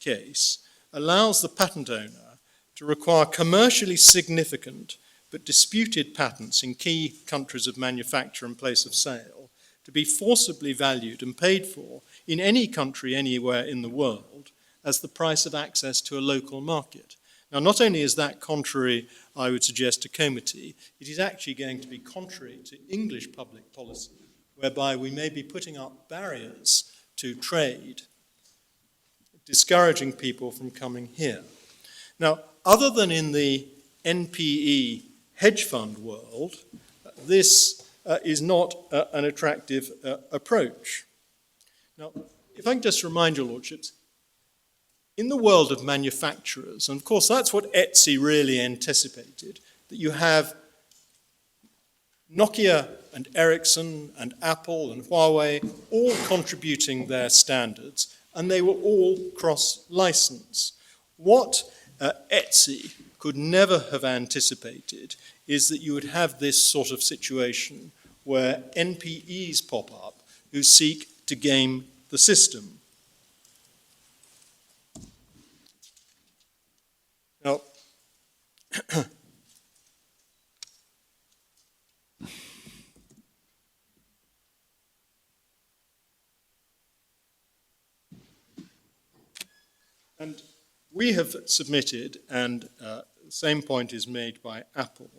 case allows the patent owner to require commercially significant but disputed patents in key countries of manufacture and place of sale to be forcibly valued and paid for in any country anywhere in the world as the price of access to a local market. Now, not only is that contrary, I would suggest, to comity, it is actually going to be contrary to English public policy, whereby we may be putting up barriers to trade, discouraging people from coming here. Now, other than in the NPE hedge fund world, this is not an attractive approach. Now, if I can just remind your lordships, in the world of manufacturers, and of course that's what Etsy really anticipated, that you have Nokia and Ericsson and Apple and Huawei all contributing their standards, and they were all cross-licensed. What Etsy could never have anticipated is that you would have this sort of situation where NPEs pop up who seek to game the system. Now, and we have submitted, and the same point is made by Apple,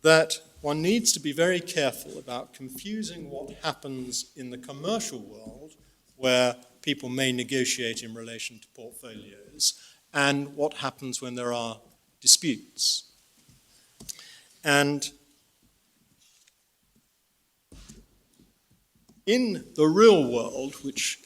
that one needs to be very careful about confusing what happens in the commercial world, where people may negotiate in relation to portfolios, and what happens when there are disputes. And in the real world, which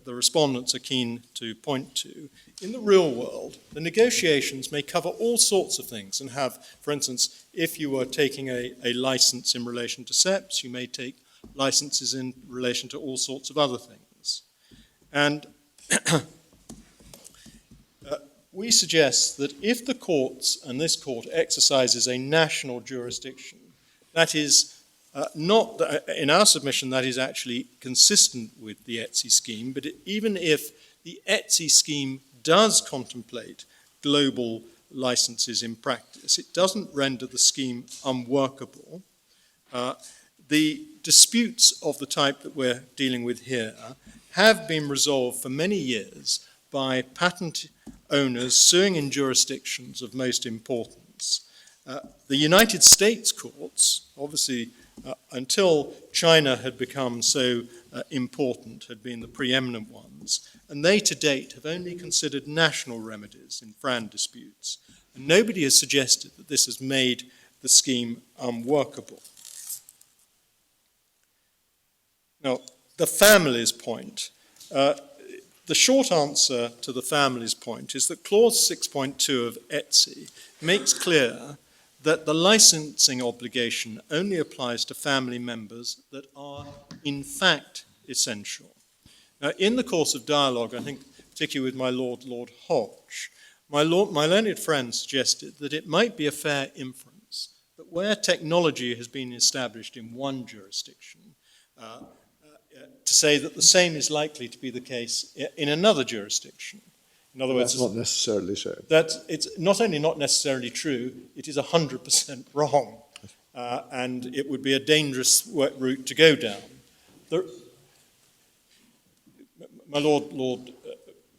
the respondents are keen to point to, in the real world, the negotiations may cover all sorts of things and have, for instance, if you are taking a license in relation to SEPs, you may take licenses in relation to all sorts of other things. And we suggest that if the courts, and this court, exercises a national jurisdiction, that is not, in our submission, that is actually consistent with the ETSI scheme, but even if the ETSI scheme does contemplate global licenses in practice, it doesn't render the scheme unworkable. The disputes of the type that we're dealing with here have been resolved for many years by patent owners suing in jurisdictions of most importance. The United States courts, obviously, until China had become so important, had been the preeminent ones, and they to date have only considered national remedies in FRAND disputes. And nobody has suggested that this has made the scheme unworkable. Now, the families point. The short answer to the families point is that Clause 6.2 of ETSI makes clear that the licensing obligation only applies to family members that are in fact essential. Now, in the course of dialogue, I think particularly with my Lord Hodge, my learned friend suggested that it might be a fair inference that where technology has been established in one jurisdiction, to say that the same is likely to be the case in another jurisdiction. In other words, that's not necessarily so. That it's not only not necessarily true, it is 100% wrong, and it would be a dangerous route to go down. My Lord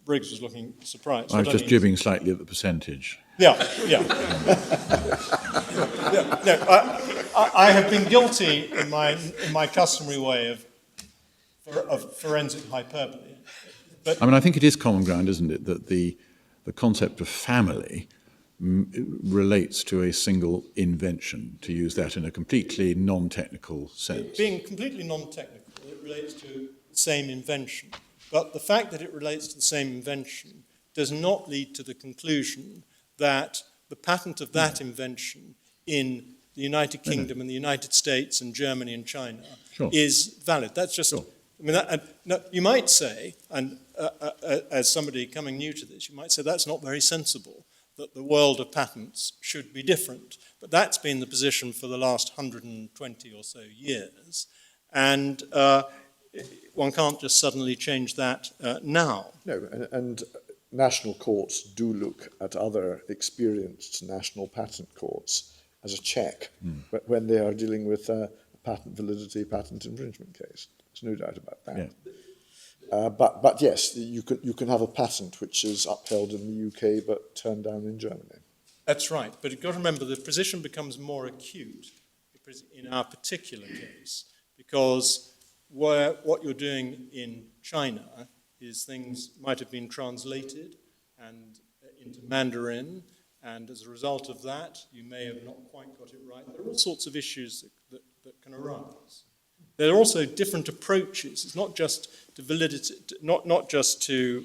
Briggs was looking surprised. I was just jibbing slightly at the percentage. Yeah. I have been guilty in my customary way of forensic hyperbole. But, I mean, I think it is common ground, isn't it, that the concept of family relates to a single invention, to use that in a completely non-technical sense. Being completely non-technical, it relates to the same invention. But the fact that it relates to the same invention does not lead to the conclusion that the patent of that invention in the United Kingdom and the United States and Germany and China is valid. That's just... I mean, you might say, and as somebody coming new to this, you might say that's not very sensible, that the world of patents should be different. But that's been the position for the last 120 or so years. And one can't just suddenly change that now. No, and national courts do look at other experienced national patent courts as a check when they are dealing with a patent validity, patent infringement case. There's no doubt about that. Yeah. But yes, you can have a patent which is upheld in the UK but turned down in Germany. That's right, but you've got to remember the position becomes more acute in our particular case, because what you're doing in China is things might have been translated and into Mandarin, and as a result of that, you may have not quite got it right. There are all sorts of issues that can arise. There are also different approaches. It's not just to validity, not just to,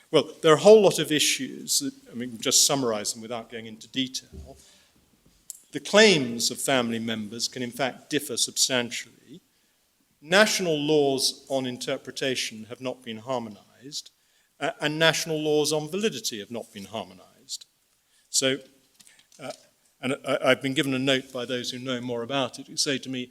well, there are a whole lot of issues that, I mean, just summarize them without going into detail. The claims of family members can in fact differ substantially. National laws on interpretation have not been harmonized, and national laws on validity have not been harmonized. So, and I've been given a note by those who know more about it, who say to me,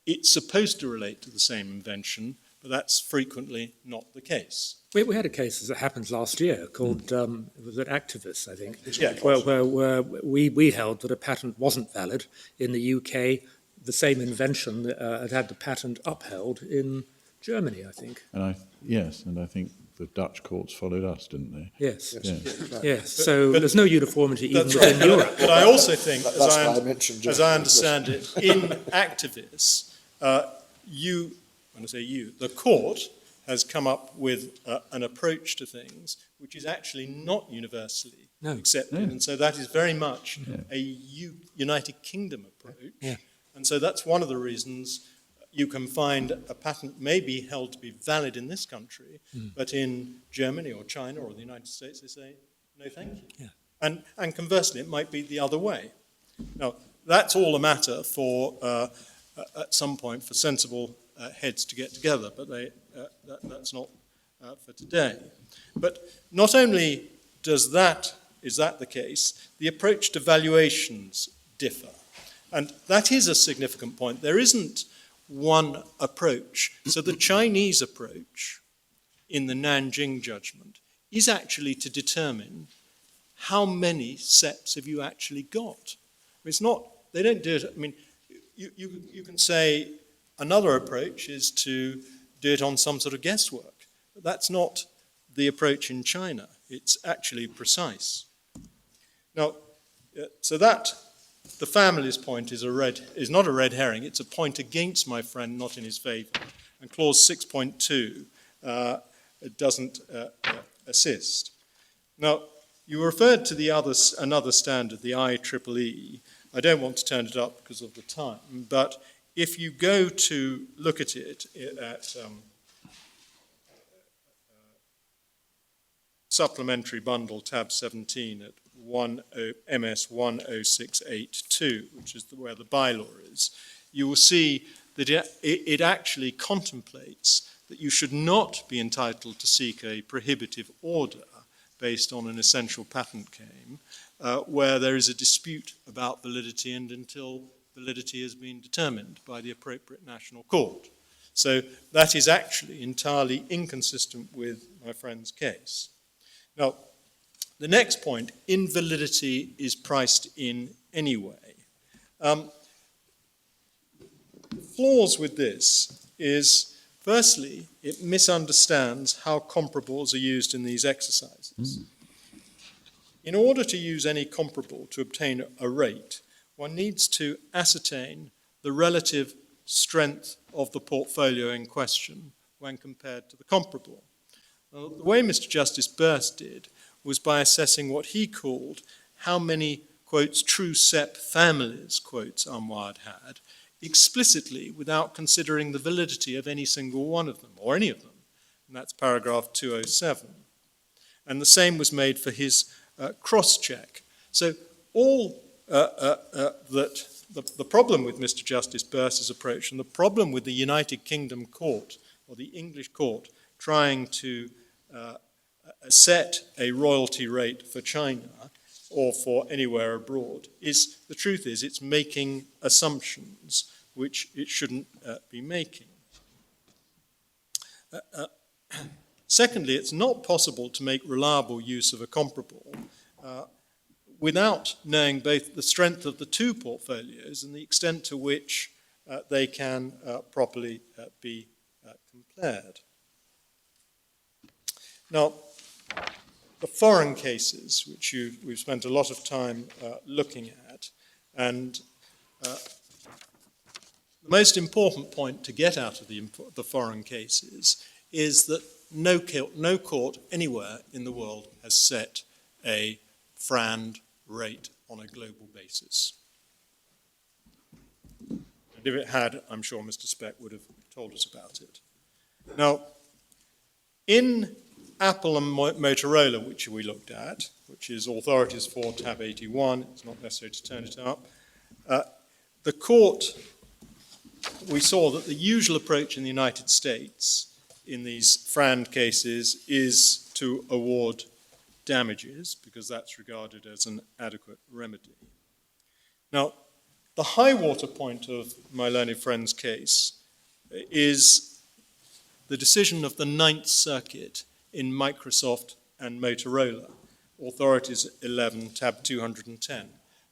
it's supposed to relate to the same invention, but that's frequently not the case. We had a case that happened last year called, it was at Activists, I think, Yeah. where we held that a patent wasn't valid in the UK. The same invention had the patent upheld in Germany, I think. And I think the Dutch courts followed us, didn't they? Yes. Yes. So there's no uniformity even within right. Europe. But I also think, as I understand it, in Activists, when I say you, the court has come up with an approach to things which is actually not universally accepted. And so that is very much a United Kingdom approach. Yeah. And so that's one of the reasons you can find a patent may be held to be valid in this country, but in Germany or China or the United States, they say, no, thank you. Yeah. And conversely, it might be the other way. Now, that's all a matter for, at some point, for sensible heads to get together, but that's not for today. But not only is that the case, the approach to valuations differ. And that is a significant point. There isn't one approach. So the Chinese approach in the Nanjing judgment is actually to determine how many SEPs have you actually got. It's not, they don't do it, I mean, you can say another approach is to do it on some sort of guesswork. But that's not the approach in China. It's actually precise. Now, so that, the family's point is not a red herring, it's a point against my friend, not in his favour. And clause 6.2 doesn't assist. Now, you referred to another standard, the IEEE. I don't want to turn it up because of the time, but if you go to look at it at supplementary bundle tab 17 at MS 10682, which is where the bylaw is, you will see that it actually contemplates that you should not be entitled to seek a prohibitive order based on an essential patent claim where there is a dispute about validity and until validity has been determined by the appropriate national court. So that is actually entirely inconsistent with my friend's case. Now, the next point, invalidity is priced in anyway. Flaws with this is, firstly, it misunderstands how comparables are used in these exercises. In order to use any comparable to obtain a rate, one needs to ascertain the relative strength of the portfolio in question when compared to the comparable. Now, the way Mr. Justice Burst did was by assessing what he called how many, quotes, true SEP families, quotes, Unwired had, explicitly without considering the validity of any single one of them, or any of them. And that's paragraph 207. And the same was made for his cross-check. So all the problem with Mr. Justice Burst's approach and the problem with the United Kingdom court, or the English court, trying to set a royalty rate for China or for anywhere abroad is, the truth is, it's making assumptions which it shouldn't be making. Secondly, it's not possible to make reliable use of a comparable without knowing both the strength of the two portfolios and the extent to which they can properly be compared. Now, the foreign cases, which we've spent a lot of time looking at, and the most important point to get out of the foreign cases is that no court anywhere in the world has set a FRAND rate on a global basis. And if it had, I'm sure Mr. Speck would have told us about it. Now, in Apple and Motorola, which we looked at, which is authorities for tab 81, it's not necessary to turn it up, the court, we saw that the usual approach in the United States in these FRAND cases is to award damages, because that's regarded as an adequate remedy. Now, the high water point of my learned friend's case is the decision of the Ninth Circuit in Microsoft and Motorola, authorities 11, tab 210.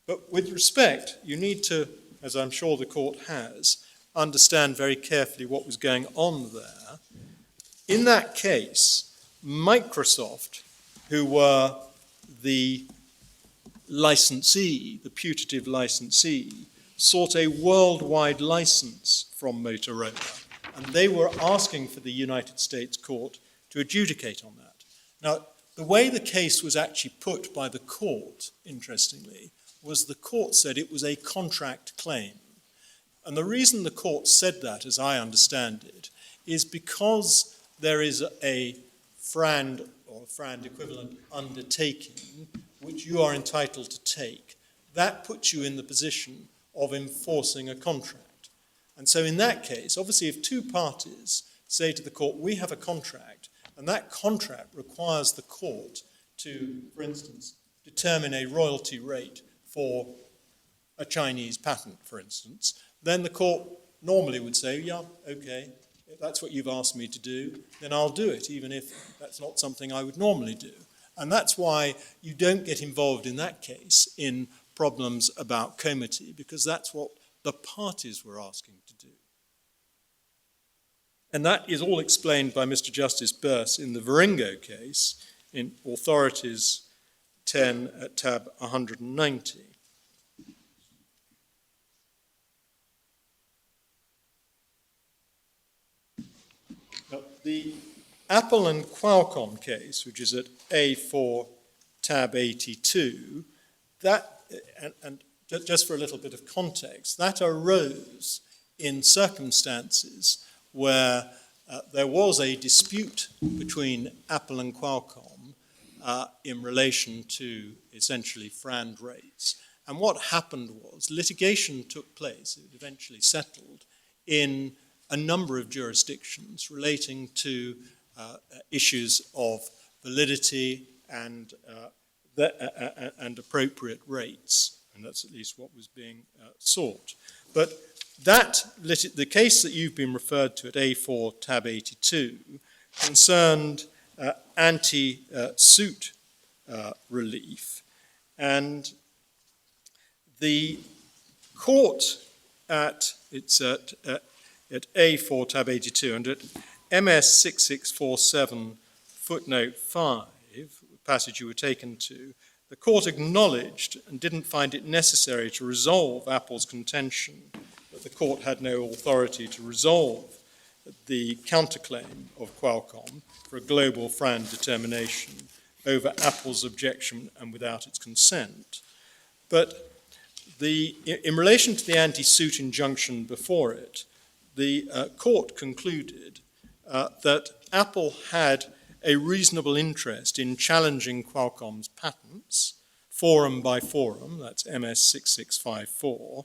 But with respect, you need to, as I'm sure the court has, understand very carefully what was going on there. In that case, Microsoft, who were the licensee, the putative licensee, sought a worldwide license from Motorola And they were asking for the United States court to adjudicate on that. Now, the way the case was actually put by the court, interestingly, was the court said it was a contract claim. And the reason the court said that, as I understand it, is because there is a FRAND or FRAND equivalent undertaking which you are entitled to take. That puts you in the position of enforcing a contract. And so in that case, obviously if two parties say to the court, we have a contract, and that contract requires the court to, for instance, determine a royalty rate for a Chinese patent, for instance, then the court normally would say, yeah, okay, if that's what you've asked me to do, then I'll do it, even if that's not something I would normally do. And that's why you don't get involved in that case in problems about comity, because that's what the parties were asking to do. And that is all explained by Mr. Justice Burse in the Viringo case, in Authorities 10 at tab 190. Now, the Apple and Qualcomm case, which is at A4 tab 82, that, and just for a little bit of context, that arose in circumstances where there was a dispute between Apple and Qualcomm in relation to essentially FRAND rates. And what happened was litigation took place, it eventually settled, in a number of jurisdictions relating to issues of validity and appropriate rates, and that's at least what was being sought. But the case that you've been referred to at A4 tab 82 concerned anti-suit relief, and the court it's at A4 tab 82 and at MS 6647 footnote 5, passage you were taken to, the court acknowledged and didn't find it necessary to resolve Apple's contention that the court had no authority to resolve the counterclaim of Qualcomm for a global FRAND determination over Apple's objection and without its consent. But in relation to the anti-suit injunction before it, the court concluded that Apple had a reasonable interest in challenging Qualcomm's patents, forum by forum, that's MS 6654,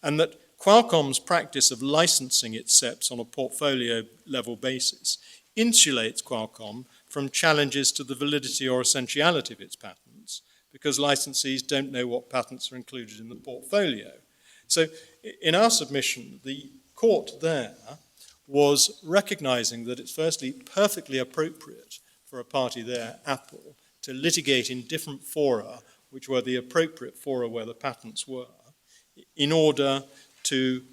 and that Qualcomm's practice of licensing its SEPs on a portfolio level basis insulates Qualcomm from challenges to the validity or essentiality of its patents, because licensees don't know what patents are included in the portfolio. So in our submission, the court there was recognizing that it's firstly perfectly appropriate for a party there, Apple, to litigate in different fora, which were the appropriate fora where the patents were, in order to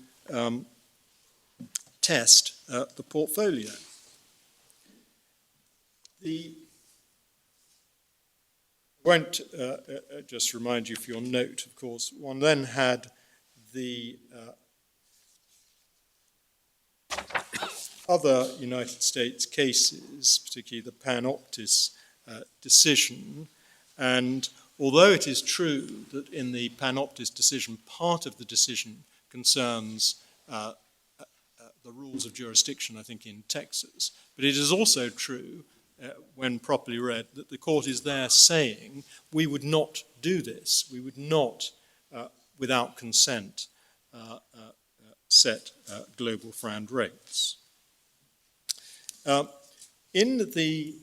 test the portfolio. I won't just remind you for your note, of course, one then had the other United States cases, particularly the Panoptis decision, and although it is true that in the Panoptis decision, part of the decision concerns the rules of jurisdiction, I think, in Texas, but it is also true, when properly read, that the court is there saying we would not do this, we would not, without consent, set global FRAND rates. In the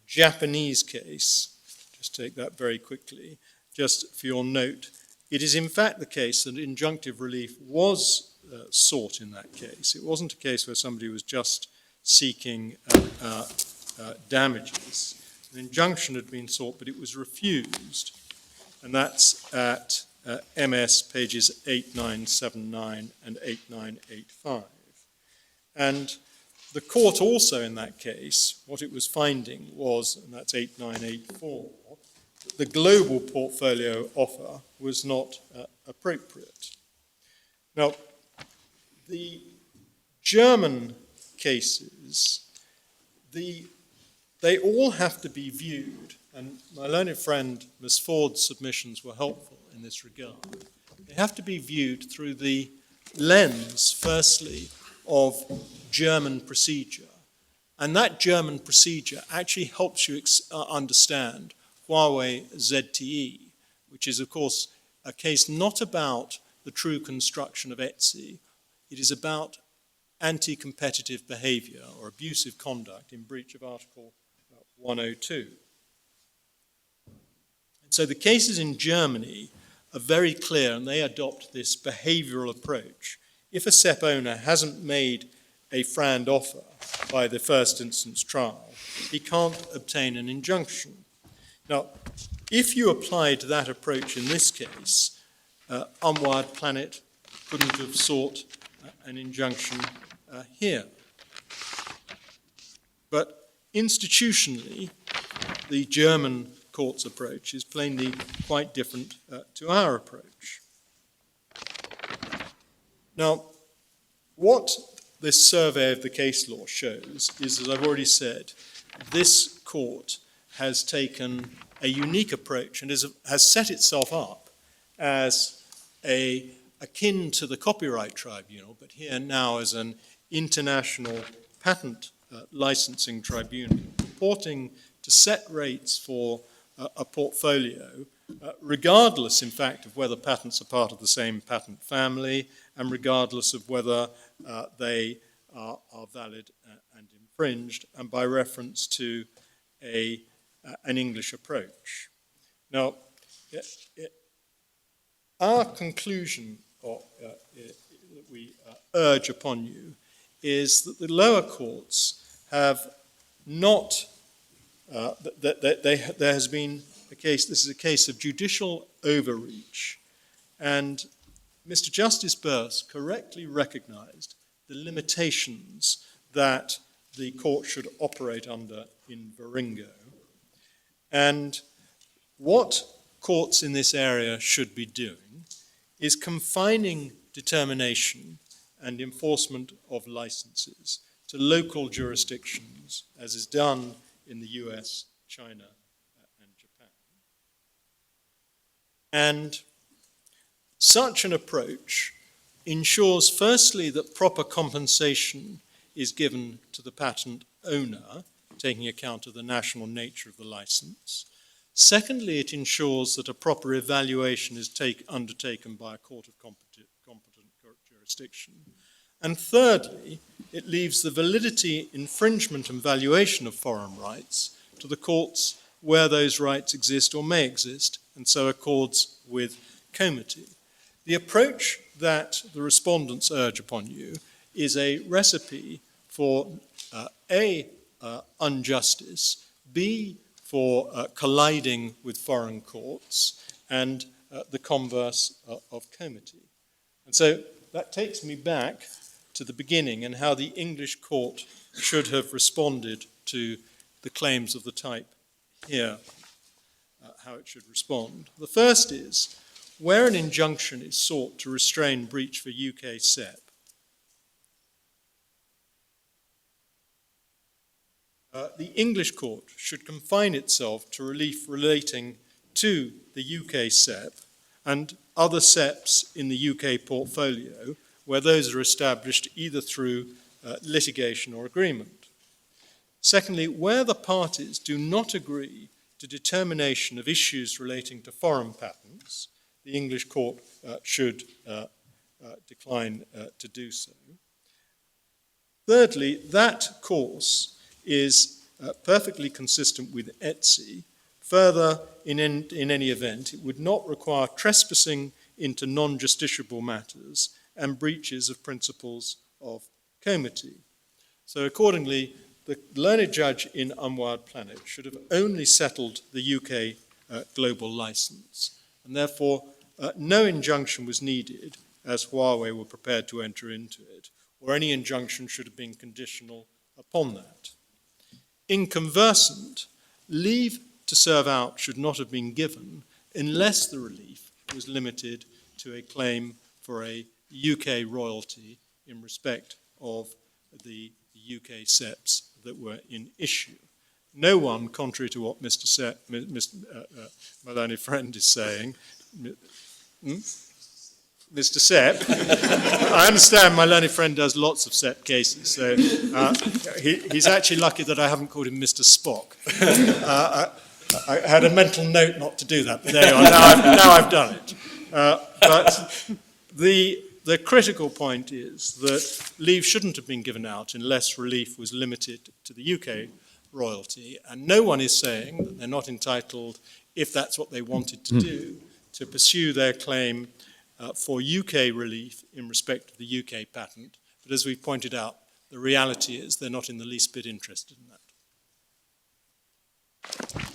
Japanese case, just take that very quickly, just for your note, it is in fact the case that injunctive relief was sought in that case. It wasn't a case where somebody was just seeking damages. An injunction had been sought, but it was refused, and that's at MS pages 8979 and 8985. And the court also in that case, what it was finding was, and that's 8984, that the global portfolio offer was not appropriate. Now, the German cases, they all have to be viewed, and my learned friend Ms. Ford's submissions were helpful in this regard. They have to be viewed through the lens, firstly, of German procedure. And that German procedure actually helps you understand Huawei ZTE, which is, of course, a case not about the true construction of ETSI. It is about anti-competitive behavior or abusive conduct in breach of Article 102. And so the cases in Germany are very clear, and they adopt this behavioral approach. If a SEP owner hasn't made a FRAND offer by the first instance trial, he can't obtain an injunction. Now, if you applied that approach in this case, Unwired Planet couldn't have sought an injunction here. But institutionally, the German court's approach is plainly quite different to our approach. Now, what this survey of the case law shows is, as I've already said, this court has taken a unique approach and has set itself up as akin to the Copyright Tribunal, but here now as an international patent licensing tribunal, purporting to set rates for a portfolio, regardless, in fact, of whether patents are part of the same patent family and regardless of whether they are valid and infringed, and by reference to an English approach. Now, our conclusion that we urge upon you is that the lower courts have not, there has been a case, this is a case of judicial overreach, and Mr. Justice Burse correctly recognized the limitations that the court should operate under in Varingo. And what courts in this area should be doing is confining determination and enforcement of licenses to local jurisdictions, as is done in the US, China, and Japan. And such an approach ensures, firstly, that proper compensation is given to the patent owner, taking account of the national nature of the license. Secondly, it ensures that a proper evaluation is undertaken by a court of competent jurisdiction. And thirdly, it leaves the validity, infringement, and valuation of foreign rights to the courts where those rights exist or may exist, and so accords with comity. The approach that the respondents urge upon you is a recipe for A, injustice, B, for colliding with foreign courts, and the converse of comity. And so that takes me back to the beginning and how the English court should have responded to the claims of the type here, how it should respond. The first is, where an injunction is sought to restrain breach for UK SEP, the English court should confine itself to relief relating to the UK SEP and other SEPs in the UK portfolio where those are established either through litigation or agreement. Secondly, where the parties do not agree to determination of issues relating to foreign patents, the English court should decline to do so. Thirdly, that course is perfectly consistent with ETSI. Further, in any event, it would not require trespassing into non-justiciable matters and breaches of principles of comity. So accordingly, the learned judge in Unwired Planet should have only settled the UK global license, and therefore no injunction was needed as Huawei were prepared to enter into it, or any injunction should have been conditional upon that. In conversant, leave to serve out should not have been given unless the relief was limited to a claim for a UK royalty in respect of the UK SEPs that were in issue. No one, contrary to what my learned friend is saying, Mr. Sepp, I understand my learned friend does lots of Sepp cases, so he's actually lucky that I haven't called him Mr. Spock. I had a mental note not to do that, but there you are, now I've done it. But the critical point is that leave shouldn't have been given out unless relief was limited to the UK royalty, and no one is saying that they're not entitled, if that's what they wanted to do, to pursue their claim for UK relief in respect of the UK patent. But as we've pointed out, the reality is they're not in the least bit interested in that.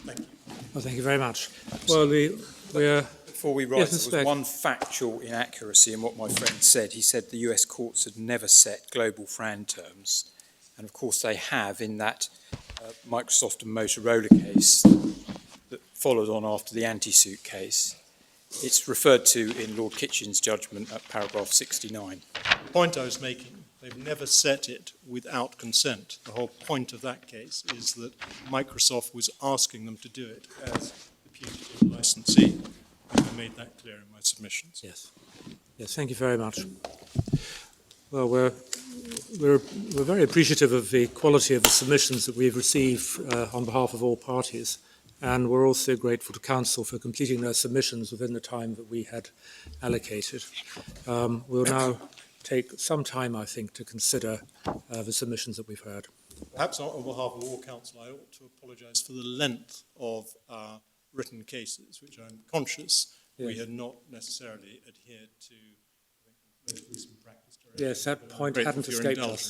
Thank you. Well, thank you very much. Well, Before we rise, Yes, there was one factual inaccuracy in what my friend said. He said the US courts had never set global FRAND terms. And of course they have in that Microsoft and Motorola case that followed on after the anti-suit case. It's referred to in Lord Kitchen's judgment at paragraph 69. The point I was making, they've never set it without consent. The whole point of that case is that Microsoft was asking them to do it as the putative licensee. I made that clear in my submissions. yes, thank you very much. Well, we're very appreciative of the quality of the submissions that we've received on behalf of all parties, and we're also grateful to Council for completing their submissions within the time that we had allocated. We'll now take some time, I think, to consider the submissions that we've heard. Perhaps on behalf of all counsel, I ought to apologise for the length of our written cases, which I'm conscious we had not necessarily adhered to most recent practice. Yes, that point hadn't escaped us.